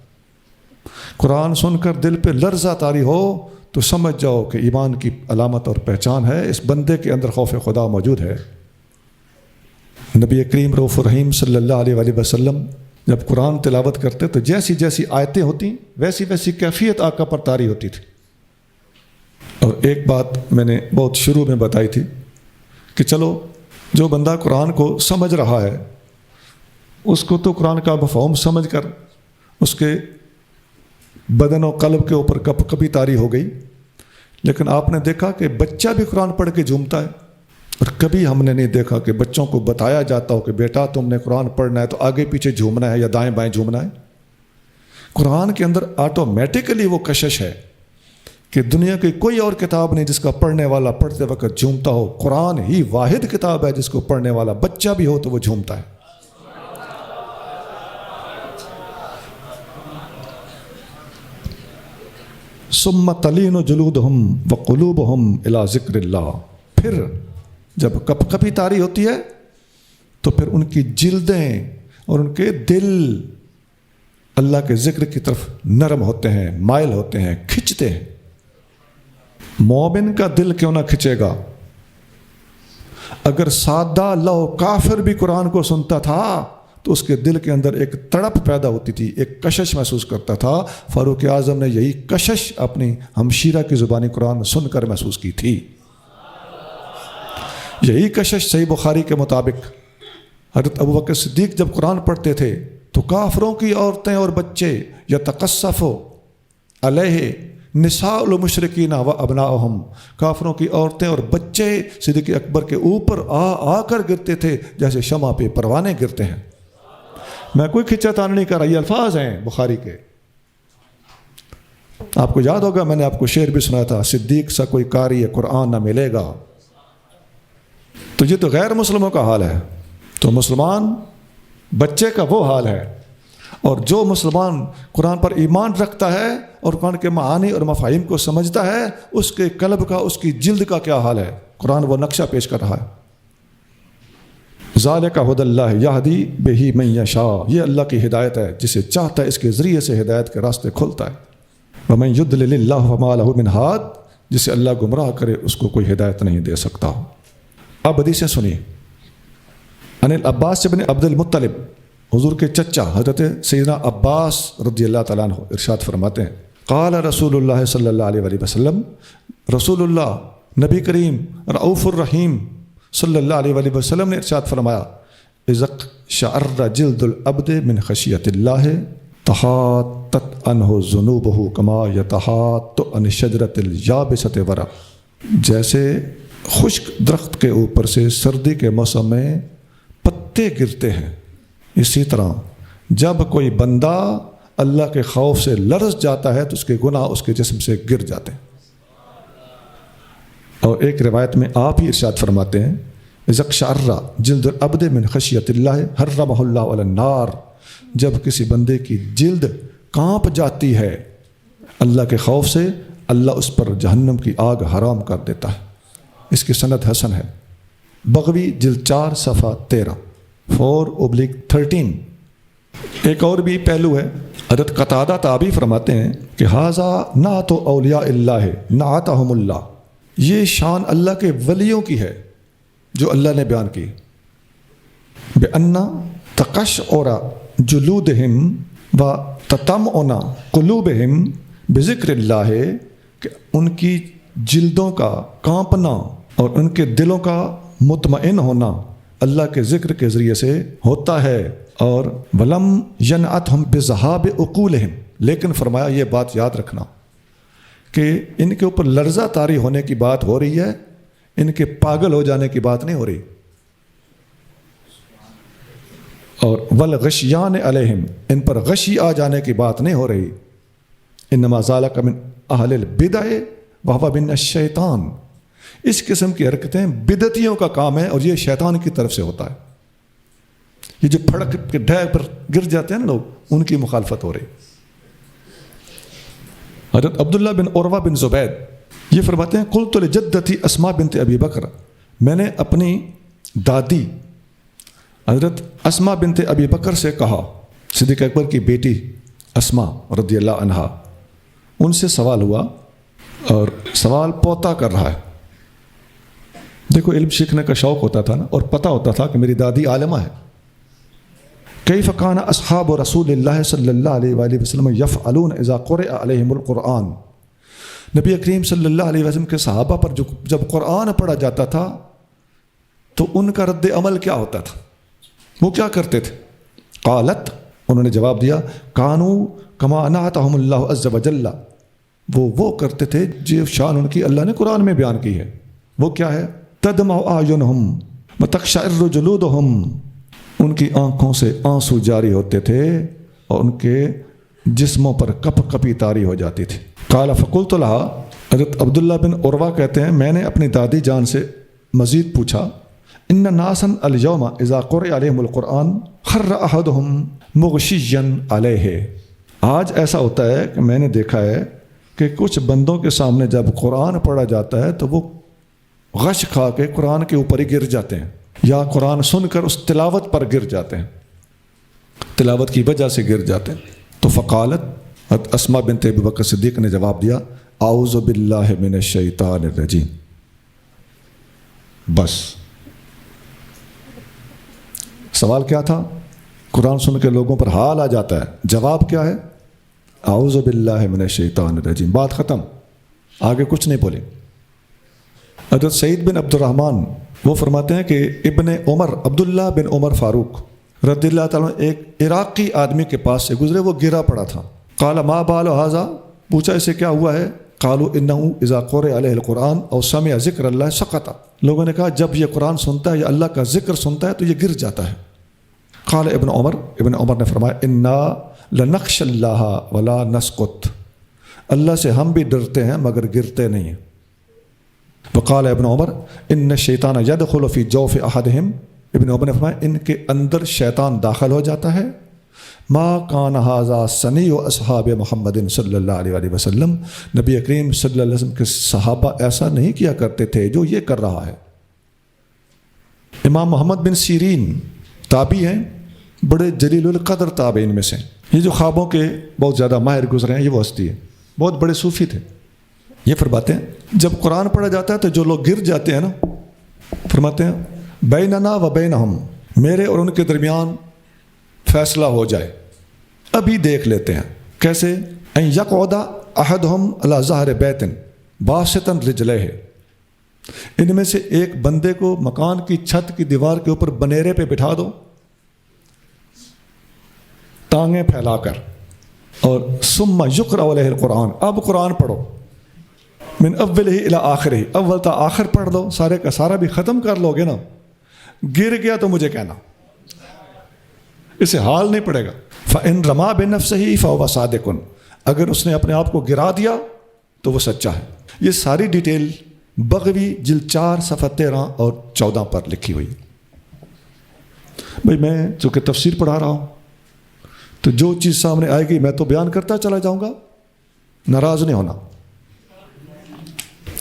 قرآن سن کر دل پہ لرزہ طاری ہو تو سمجھ جاؤ کہ ایمان کی علامت اور پہچان ہے، اس بندے کے اندر خوف خدا موجود ہے۔ نبی کریم رؤوف الرحیم صلی اللہ علیہ وآلہ وسلم جب قرآن تلاوت کرتے تو جیسی جیسی آیتیں ہوتی ویسی ویسی کیفیت آقا پر طاری ہوتی تھی۔ اور ایک بات میں نے بہت شروع میں بتائی تھی کہ چلو جو بندہ قرآن کو سمجھ رہا ہے اس کو تو قرآن کا مفہوم سمجھ کر اس کے بدن و قلب کے اوپر کپ کپی طاری ہو گئی، لیکن آپ نے دیکھا کہ بچہ بھی قرآن پڑھ کے جھومتا ہے، اور کبھی ہم نے نہیں دیکھا کہ بچوں کو بتایا جاتا ہو کہ بیٹا تم نے قرآن پڑھنا ہے تو آگے پیچھے جھومنا ہے یا دائیں بائیں جھومنا ہے۔ قرآن کے اندر آٹومیٹکلی وہ کشش ہے کہ دنیا کی کوئی اور کتاب نہیں جس کا پڑھنے والا پڑھتے وقت جھومتا ہو، قرآن ہی واحد کتاب ہے جس کو پڑھنے والا بچہ بھی ہو تو وہ جھومتا ہے۔ ثم تلین جلودہم وقلوبہم الی ذکر اللہ، پھر جب کپ کپی طاری ہوتی ہے تو پھر ان کی جلدیں اور ان کے دل اللہ کے ذکر کی طرف نرم ہوتے ہیں، مائل ہوتے ہیں، کھنچتے ہیں۔ مومن کا دل کیوں نہ کھنچے گا؟ اگر سادہ لو کافر بھی قرآن کو سنتا تھا تو اس کے دل کے اندر ایک تڑپ پیدا ہوتی تھی، ایک کشش محسوس کرتا تھا۔ فاروق اعظم نے یہی کشش اپنی ہمشیرہ کی زبانی قرآن سن کر محسوس کی تھی۔ یہی کشش صحیح بخاری کے مطابق حضرت ابوبکر صدیق جب قرآن پڑھتے تھے تو کافروں کی عورتیں اور بچے یتقصف علیہ نساء المشرکین و ابناؤہم، کافروں کی عورتیں اور بچے صدیق اکبر کے اوپر آ کر گرتے تھے جیسے شمع پہ پروانے گرتے ہیں۔ میں کوئی کھچا تان نہیں کر رہا، یہ الفاظ ہیں بخاری کے۔ آپ کو یاد ہوگا میں نے آپ کو شعر بھی سنایا تھا، صدیق سا کوئی قاری قرآن نہ ملے گا۔ تو یہ تو غیر مسلموں کا حال ہے، تو مسلمان بچے کا وہ حال ہے۔ اور جو مسلمان قرآن پر ایمان رکھتا ہے اور قرآن کے معانی اور مفاہیم کو سمجھتا ہے، اس کے قلب کا، اس کی جلد کا کیا حال ہے؟ قرآن وہ نقشہ پیش کر رہا ہے۔ ذالک ھدی اللہ یہدی بہ من یشاء، یہ اللہ کی ہدایت ہے، جسے چاہتا ہے اس کے ذریعے سے ہدایت کے راستے کھولتا ہے۔ ومن یضلل اللہ فما لہ من ہاد، جسے اللہ گمراہ کرے اس کو کوئی ہدایت نہیں دے سکتا۔ اب حدیثیں سنیے۔ عن العباس بن عبد المطلب، حضور کے چچا حضرت سیدنا عباس رضی اللہ تعالیٰ عنہ ارشاد فرماتے ہیں، قال رسول اللہ صلی اللہ علیہ وآلہ وسلم، رسول اللہ نبی کریم رؤوف الرحیم صلی اللہ علیہ وآلہ وسلم نے ارشاد فرمایا، اذا شعر جلد العبد من خشیت اللہ تحاطت عنہ ذنوبہ کما یتحاط عن شجرۃ الیابسۃ ورق، جیسے خشک درخت کے اوپر سے سردی کے موسم میں پتے گرتے ہیں، اسی طرح جب کوئی بندہ اللہ کے خوف سے لرز جاتا ہے تو اس کے گناہ اس کے جسم سے گر جاتے ہیں۔ اور ایک روایت میں آپ ہی ارشاد فرماتے ہیں، اذا اقشعر جلد العبد من خشیت اللہ حرمہ اللہ علی النار، جب کسی بندے کی جلد کانپ جاتی ہے اللہ کے خوف سے، اللہ اس پر جہنم کی آگ حرام کر دیتا ہے۔ اس کی سند حسن ہے۔ بغوی جلد 4 صفحہ 13 4/13۔ ایک اور بھی پہلو ہے، حضرت قتادہ تابعی فرماتے ہیں کہ ھذا نعت اولیاء اللہ نعتہم اللہ، یہ شان اللہ کے ولیوں کی ہے جو اللہ نے بیان کی، بأن تقشعر جلودہم و تطمئن قلوبہم بذکر اللہ، کہ ان کی جلدوں کا کانپنا اور ان کے دلوں کا مطمئن ہونا اللہ کے ذکر کے ذریعے سے ہوتا ہے۔ اور ولم ینعتہم بذہاب عقولہم، لیکن فرمایا یہ بات یاد رکھنا کہ ان کے اوپر لرزہ طاری ہونے کی بات ہو رہی ہے، ان کے پاگل ہو جانے کی بات نہیں ہو رہی۔ اور والغشیان علیہم، ان پر غشی آ جانے کی بات نہیں ہو رہی۔ انما ذالک من اہل البدع وہو من الشیطان، اس قسم کی حرکتیں بدعتیوں کا کام ہے اور یہ شیطان کی طرف سے ہوتا ہے۔ یہ جو پھڑک کے ڈھے پر گر جاتے ہیں نا لوگ، ان کی مخالفت ہو رہی۔ حضرت عبداللہ بن عروہ بن زبید یہ فرماتے ہیں قلت لجدتی اسماء بنت ابی بکر، میں نے اپنی دادی حضرت اسماء بنت ابی بکر سے کہا، صدیق اکبر کی بیٹی اسماء رضی اللہ عنہا، ان سے سوال ہوا اور سوال پوتا کر رہا ہے. دیکھو علم سیکھنے کا شوق ہوتا تھا نا، اور پتہ ہوتا تھا کہ میری دادی عالمہ ہے. کیف کان اصحاب رسول اللہ صلی اللہ علیہ وآلہ وسلم یفعلون اذا قرئ علیہم القرآن، نبی کریم صلی اللہ علیہ وسلم کے صحابہ پر جب قرآن پڑھا جاتا تھا تو ان کا رد عمل کیا ہوتا تھا، وہ کیا کرتے تھے؟ قالت، انہوں نے جواب دیا، کانو کما انعتہم اللہ عز وجل، وہ کرتے تھے جو شان ان کی اللہ نے قرآن میں بیان کی ہے. وہ کیا ہے؟ تدمع اعینہم وتقشعر جلودہم، ان کی آنکھوں سے آنسو جاری ہوتے تھے اور ان کے جسموں پر کپ کپی طاری ہو جاتی تھی. قال فقلت لها، حضرت عبداللہ بن عروہ کہتے ہیں میں نے اپنی دادی جان سے مزید پوچھا، ان ناسا اليوم اذا قرئ علیہم القرآن خر احدہم مغشیا علیہ، آج ایسا ہوتا ہے کہ میں نے دیکھا ہے کہ کچھ بندوں کے سامنے جب قرآن پڑھا جاتا ہے تو وہ غش کھا کے قرآن کے اوپر ہی گر جاتے ہیں، یا قرآن سن کر اس تلاوت پر گر جاتے ہیں، تلاوت کی وجہ سے گر جاتے ہیں. تو فقالت، اسماء بنت ابی بکر صدیق نے جواب دیا، اعوذ باللہ من الشیطان الرجیم. بس سوال کیا تھا؟ قرآن سن کے لوگوں پر حال آ جاتا ہے، جواب کیا ہے؟ اعوذ باللہ من الشیطان الرجیم. بات ختم، آگے کچھ نہیں بولے. حضرت سعید بن عبد الرحمن وہ فرماتے ہیں کہ ابن عمر عبداللہ بن عمر فاروق رضی اللہ تعالیٰ ایک عراقی آدمی کے پاس سے گزرے، وہ گرا پڑا تھا. قال ما بال ھذا، پوچھا اسے کیا ہوا ہے؟ قالوا انه اذا قرئ علیہ القرآن او سمع ذکر اللہ سقط، لوگوں نے کہا جب یہ قرآن سنتا ہے یا اللہ کا ذکر سنتا ہے تو یہ گر جاتا ہے. قال ابن عمر نے فرمایا انا لنخش اللہ ولا نسقط، اللہ سے ہم بھی ڈرتے ہیں مگر گرتے نہیں ہیں. وقال ابن عمر ان الشیطان یدخل فی جوف احدہم، ابن عمر نے فرمایا ان کے اندر شیطان داخل ہو جاتا ہے. ما کان ھذا صنیع اصحاب محمد صلی اللہ علیہ وآلہ وسلم، نبی کریم صلی اللہ علیہ وسلم کے صحابہ ایسا نہیں کیا کرتے تھے جو یہ کر رہا ہے. امام محمد بن سیرین تابعی ہیں، بڑے جلیل القدر تابعین میں سے. یہ جو خوابوں کے بہت زیادہ ماہر گزرے ہیں یہ وہ ہستی ہے، بہت بڑے صوفی تھے. یہ فرماتے ہیں جب قرآن پڑھا جاتا ہے تو جو لوگ گر جاتے ہیں نا، فرماتے ہیں بیننا و بینہم، میرے اور ان کے درمیان فیصلہ ہو جائے، ابھی دیکھ لیتے ہیں. کیسے؟ ان یقعد احدہم علی ظہر بیت باسطا رجلیہ، ان میں سے ایک بندے کو مکان کی چھت کی دیوار کے اوپر بنیرے پہ بٹھا دو، ٹانگیں پھیلا کر، اور ثم یقرأ علیہ القرآن، اب قرآن پڑھو، من اولہ الی آخرہ، اول تا آخر پڑھ لو، سارے کا سارا بھی ختم کر لو گے نا. گر گیا تو مجھے کہنا، اسے حال نہیں پڑے گا. فإن رما بنفسہ فہو صادق، اگر اس نے اپنے آپ کو گرا دیا تو وہ سچا ہے. یہ ساری ڈیٹیل بغوی جلد 4 صفحہ 13 اور 14 پر لکھی ہوئی. بھئی میں چونکہ تفسیر پڑھا رہا ہوں تو جو چیز سامنے آئے گی میں تو بیان کرتا چلا جاؤں گا، ناراض نہیں ہونا.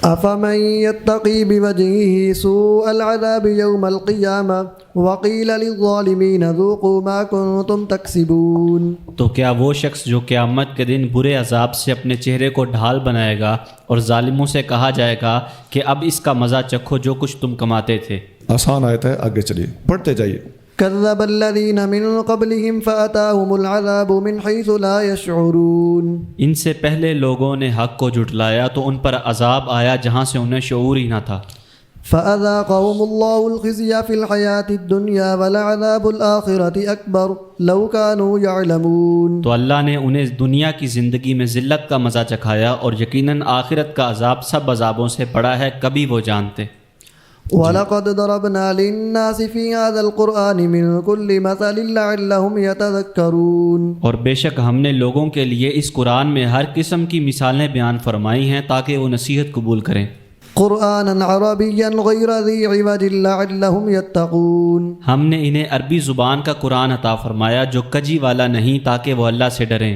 أفمن يتقي بوجهه سوء العذاب يوم القيامة وقيل للظالمين ذوقوا ما كنتم تكسبون، تو کیا وہ شخص جو قیامت کے دن برے عذاب سے اپنے چہرے کو ڈھال بنائے گا اور ظالموں سے کہا جائے گا کہ اب اس کا مزہ چکھو جو کچھ تم کماتے تھے. آسان آیت ہے، آگے چلیے پڑھتے جائیے. كذب الذين من قبلهم فأتاهم العذاب من حيث لا يشعرون، ان سے پہلے لوگوں نے حق کو جھٹلایا تو ان پر عذاب آیا جہاں سے انہیں شعور ہی نہ تھا. فأذاقهم الله الخزي في الحياة الدنيا ولعذاب الآخرة أكبر لو كانوا يعلمون، تو اللہ نے انہیں دنیا کی زندگی میں ذلت کا مزہ چکھایا اور یقیناً آخرت کا عذاب سب عذابوں سے بڑا ہے کبھی وہ جانتے. وَلَقَدْ ضَرَبْنَا لِلنَّاسِ فِي هَذَا الْقُرْآنِ مِنْ كُلِّ مَثَلٍ لَعَلَّهُمْ يَتَذَكَّرُونَ، اور بے شک ہم نے لوگوں کے لیے اس قرآن میں ہر قسم کی مثالیں بیان فرمائی ہیں تاکہ وہ نصیحت قبول کریں. قرآناً عربيًا غير ذي عوج لعلهم يتقون، ہم نے انہیں عربی زبان کا قرآن عطا فرمایا جو کجی والا نہیں تاکہ وہ اللہ سے ڈریں.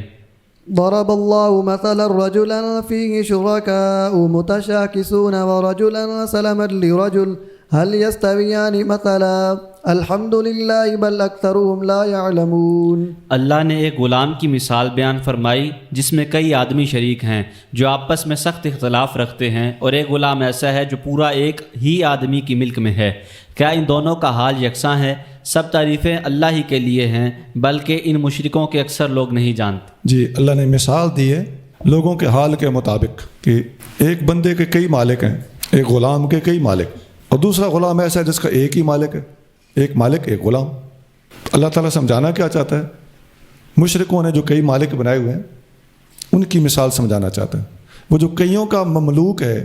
ضرب الله مثلا رجلا فيه شركاء متشاكسون ورجلا سلما لرجل هل يستويان مثلا الحمد لله بل أكثرهم لا يعلمون۔ اللہ نے ایک غلام کی مثال بیان فرمائی جس میں کئی آدمی شریک ہیں جو آپس میں سخت اختلاف رکھتے ہیں، اور ایک غلام ایسا ہے جو پورا ایک ہی آدمی کی ملک میں ہے، کیا ان دونوں کا حال یکساں ہے؟ سب تعریفیں اللہ ہی کے لیے ہیں، بلکہ ان مشرکوں کے اکثر لوگ نہیں جانتے۔ جی، اللہ نے مثال دی ہے لوگوں کے حال کے مطابق کہ ایک بندے کے کئی مالک ہیں، ایک غلام کے کئی مالک، اور دوسرا غلام ایسا ہے جس کا ایک ہی مالک ہے، ایک مالک ایک غلام۔ اللہ تعالیٰ سمجھانا کیا چاہتا ہے؟ مشرکوں نے جو کئی مالک بنائے ہوئے ہیں ان کی مثال سمجھانا چاہتا ہے۔ وہ جو کئیوں کا مملوک ہے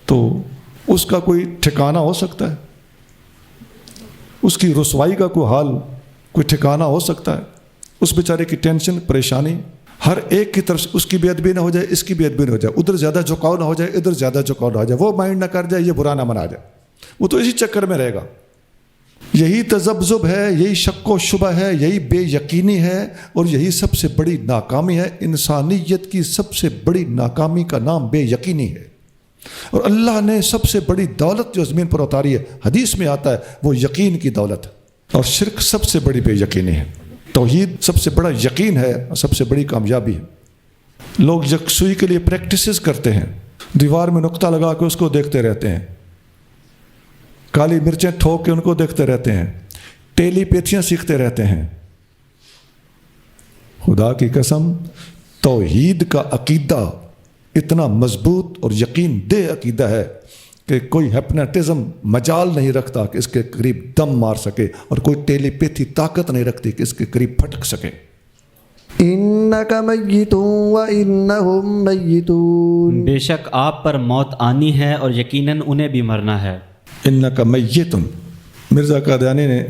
تو اس کا کوئی ٹھکانہ ہو سکتا ہے، اس کی رسوائی کا کوئی حال، کوئی ٹھکانہ ہو سکتا ہے؟ اس بیچارے کی ٹینشن، پریشانی، ہر ایک کی طرف اس کی بے ادبی نہ ہو جائے، اس کی بے ادبی نہ ہو جائے، ادھر زیادہ جھکاؤ نہ ہو جائے، ادھر زیادہ جھکاؤ نہ ہو جائے، وہ مائنڈ نہ کر جائے، یہ برا نہ منا جائے، وہ تو اسی چکر میں رہے گا۔ یہی تذبذب ہے، یہی شک و شبہ ہے، یہی بے یقینی ہے، اور یہی سب سے بڑی ناکامی ہے۔ انسانیت کی سب سے بڑی ناکامی کا نام بے یقینی ہے، اور اللہ نے سب سے بڑی دولت جو زمین پر اتاری ہے، حدیث میں آتا ہے، وہ یقین کی دولت ہے، اور شرک سب سے بڑی بے یقینی ہے۔ توحید سب سے بڑا یقین ہے اور سب سے بڑی کامیابی ہے۔ لوگ یکسوئی کے لیے پریکٹسز کرتے ہیں، دیوار میں نقطہ لگا کے اس کو دیکھتے رہتے ہیں، کالی مرچیں ٹھوک کے ان کو دیکھتے رہتے ہیں، ٹیلی پیتھیاں سیکھتے رہتے ہیں۔ خدا کی قسم، توحید کا عقیدہ اتنا مضبوط اور یقین دہ عقیدہ ہے کہ کوئی ہیپناٹزم مجال نہیں رکھتا کہ اس کے قریب دم مار سکے، اور کوئی ٹیلی پیتھی طاقت نہیں رکھتی کہ اس کے قریب پھٹک سکے۔ إنك ميت وإنهم ميتون۔ بے شک آپ پر موت آنی ہے اور یقیناً انہیں بھی مرنا ہے۔ انک میت، مرزا قادیانی نے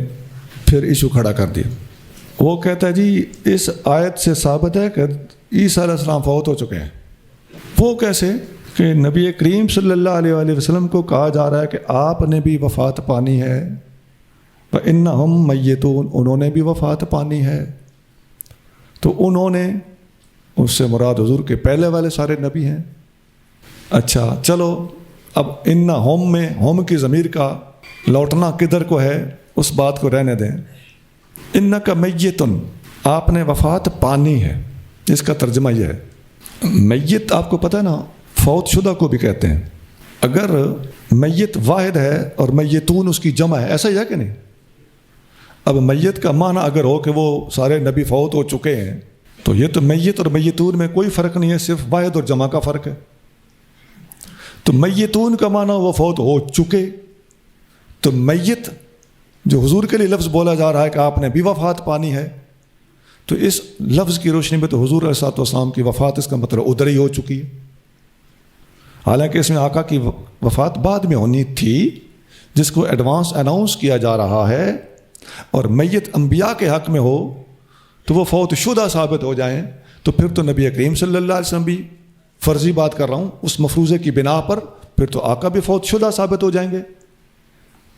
پھر ایشو کھڑا کر دیا۔ وہ کہتا ہے جی اس آیت سے ثابت ہے کہ عیسیٰ علیہ السلام فوت ہو چکے ہیں۔ وہ کیسے؟ کہ نبی کریم صلی اللہ علیہ وآلہ وسلم کو کہا جا رہا ہے کہ آپ نے بھی وفات پانی ہے، وَإِنَّهُمْ مَيِّتُونَ، انہوں نے بھی وفات پانی ہے۔ تو انہوں نے، اس سے مراد حضور کے پہلے والے سارے نبی ہیں۔ اچھا چلو، اب انہم میں ہم کی ضمیر کا لوٹنا کدھر کو ہے اس بات کو رہنے دیں۔ انک میتن، آپ نے وفات پانی ہے، اس کا ترجمہ یہ ہے۔ میت آپ کو پتہ ہے نا، فوت شدہ کو بھی کہتے ہیں۔ اگر میت واحد ہے اور میتون اس کی جمع ہے، ایسا ہی ہے کہ نہیں؟ اب میت کا معنی اگر ہو کہ وہ سارے نبی فوت ہو چکے ہیں، تو یہ تو میت اور میتون میں کوئی فرق نہیں ہے، صرف واحد اور جمع کا فرق ہے۔ تو میتون کا معنی وہ فوت ہو چکے، تو میت جو حضور کے لیے لفظ بولا جا رہا ہے کہ آپ نے بھی وفات پانی ہے، تو اس لفظ کی روشنی میں تو حضور علیہ السلام کی وفات اس کا مطلب ادھر ہی ہو چکی ہے۔ حالانکہ اس میں آقا کی وفات بعد میں ہونی تھی، جس کو ایڈوانس اناؤنس کیا جا رہا ہے، اور میت انبیاء کے حق میں ہو تو وہ فوت شدہ ثابت ہو جائیں، تو پھر تو نبی کریم صلی اللہ علیہ وسلم بھی، فرضی بات کر رہا ہوں، اس مفروضے کی بنا پر پھر تو آقا بھی فوت شدہ ثابت ہو جائیں گے۔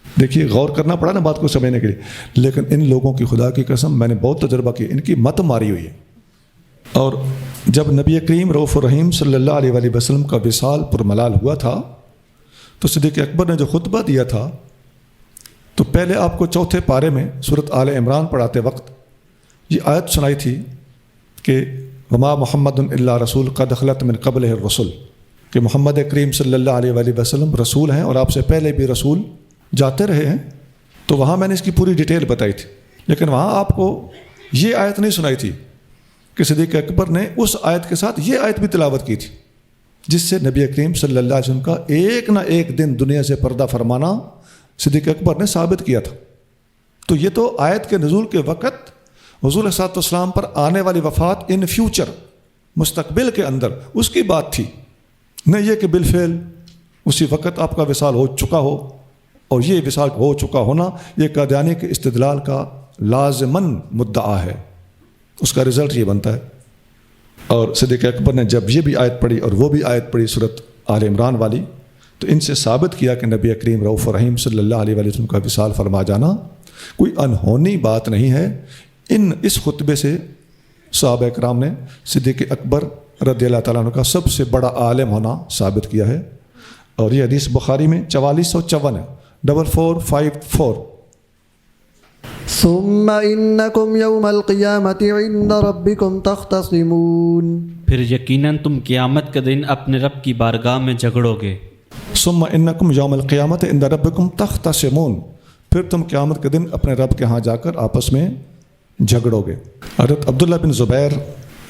دیکھیے غور کرنا پڑا نا بات کو سمجھنے کے لیے۔ لیکن ان لوگوں کی خدا کی قسم میں نے بہت تجربہ کیا، ان کی مت ماری ہوئی ہے۔ اور جب نبی کریم رؤوف الرحیم صلی اللہ علیہ وآلہ وسلم کا وصال پرملال ہوا تھا، تو صدیق اکبر نے جو خطبہ دیا تھا، تو پہلے آپ کو چوتھے پارے میں سورۃ آل عمران پڑھاتے وقت یہ آیت سنائی تھی کہ وما محمد الا رسول قد خلت من قبلہ الرسل، کہ محمد کریم صلی اللہ علیہ وآلہ وسلم رسول ہیں اور آپ سے پہلے بھی رسول جاتے رہے ہیں۔ تو وہاں میں نے اس کی پوری ڈیٹیل بتائی تھی، لیکن وہاں آپ کو یہ آیت نہیں سنائی تھی کہ صدیق اکبر نے اس آیت کے ساتھ یہ آیت بھی تلاوت کی تھی، جس سے نبی کریم صلی اللہ علیہ وسلم کا ایک نہ ایک دن دنیا سے پردہ فرمانا صدیق اکبر نے ثابت کیا تھا۔ تو یہ تو آیت کے نزول کے وقت حضور صلی اللہ علیہ وسلم پر آنے والی وفات ان فیوچر، مستقبل کے اندر اس کی بات تھی، نہ یہ کہ بالفعل اسی وقت آپ کا وصال ہو چکا ہو۔ اور یہ وصال ہو چکا ہونا یہ قادیانی کے استدلال کا لازماً مدعا ہے، اس کا رزلٹ یہ بنتا ہے۔ اور صدیق اکبر نے جب یہ بھی آیت پڑھی اور وہ بھی آیت پڑھی سورۃ آل عمران والی، تو ان سے ثابت کیا کہ نبی کریم رؤوف الرحیم صلی اللہ علیہ وآلہ وسلم کا وصال فرما جانا کوئی انہونی بات نہیں ہے۔ اس خطبے سے صحابہ کرام نے صدیق اکبر رضی اللہ تعالیٰ عنہ کا سب سے بڑا عالم ہونا ثابت کیا ہے، اور یہ حدیث بخاری میں 4454 ہے، 4454۔ ثم إنكم يوم القيامة عند ربكم تختصمون، پھر یقیناً تم قیامت کے دن اپنے رب کی بارگاہ میں جھگڑو گے۔ ثم انکم یوم القیامت عند ربکم تختصمون، پھر تم قیامت کے دن اپنے رب کے ہاں جا کر آپس میں جھگڑو گے۔ حضرت عبداللہ بن زبیر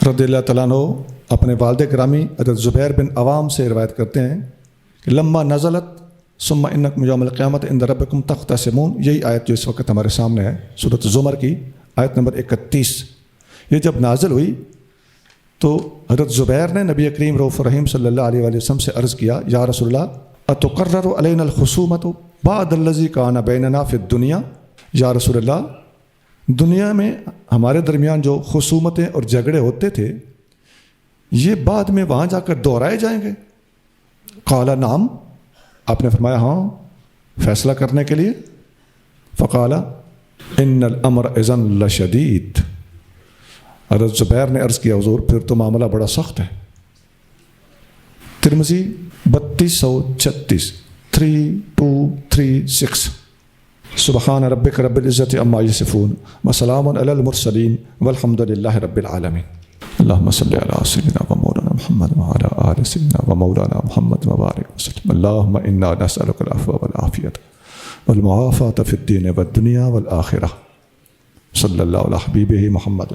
رضی اللہ تعالیٰ عنہ اپنے والد گرامی حضرت زبیر بن عوام سے روایت کرتے ہیں کہ لما نزلت ثم انکم یوم القیامت عند ربکم تختصمون، یہی آیت جو اس وقت ہمارے سامنے ہے سورۃ زمر کی آیت نمبر 31، یہ جب نازل ہوئی تو حضرت زبیر نے نبی کریم رؤوف رحیم صلی اللہ علیہ وآلہ وسلم سے عرض کیا، یا رسول اللہ اتقرر علینا الخصومۃ بعد الذی کان بیننا فی الدنیا، یا رسول اللہ دنیا میں ہمارے درمیان جو خصومتیں اور جھگڑے ہوتے تھے یہ بعد میں وہاں جا کر دہرائے جائیں گے؟ قال نعم، آپ نے فرمایا ہاں، فیصلہ کرنے کے لیے۔ فقال ان الامر اذن لشدید، حضرت زبیر نے عرض کیا حضور پھر تو معاملہ بڑا سخت ہے۔ ترمذی 3236 3236۔ سبحان ربک رب العزت عما یصفون وسلام علی المرسلین والحمد للہ رب العالمین۔ اللہم صلی علی سیدنا و مولانا محمد وعلی آل سیدنا و مولانا محمد وبارک وسلم۔ اللہم انا نسألک العفو والعافیۃ والمعافاۃ فی الدین والدنیا والآخرہ۔ صلی اللہ علی حبیبہ محمد۔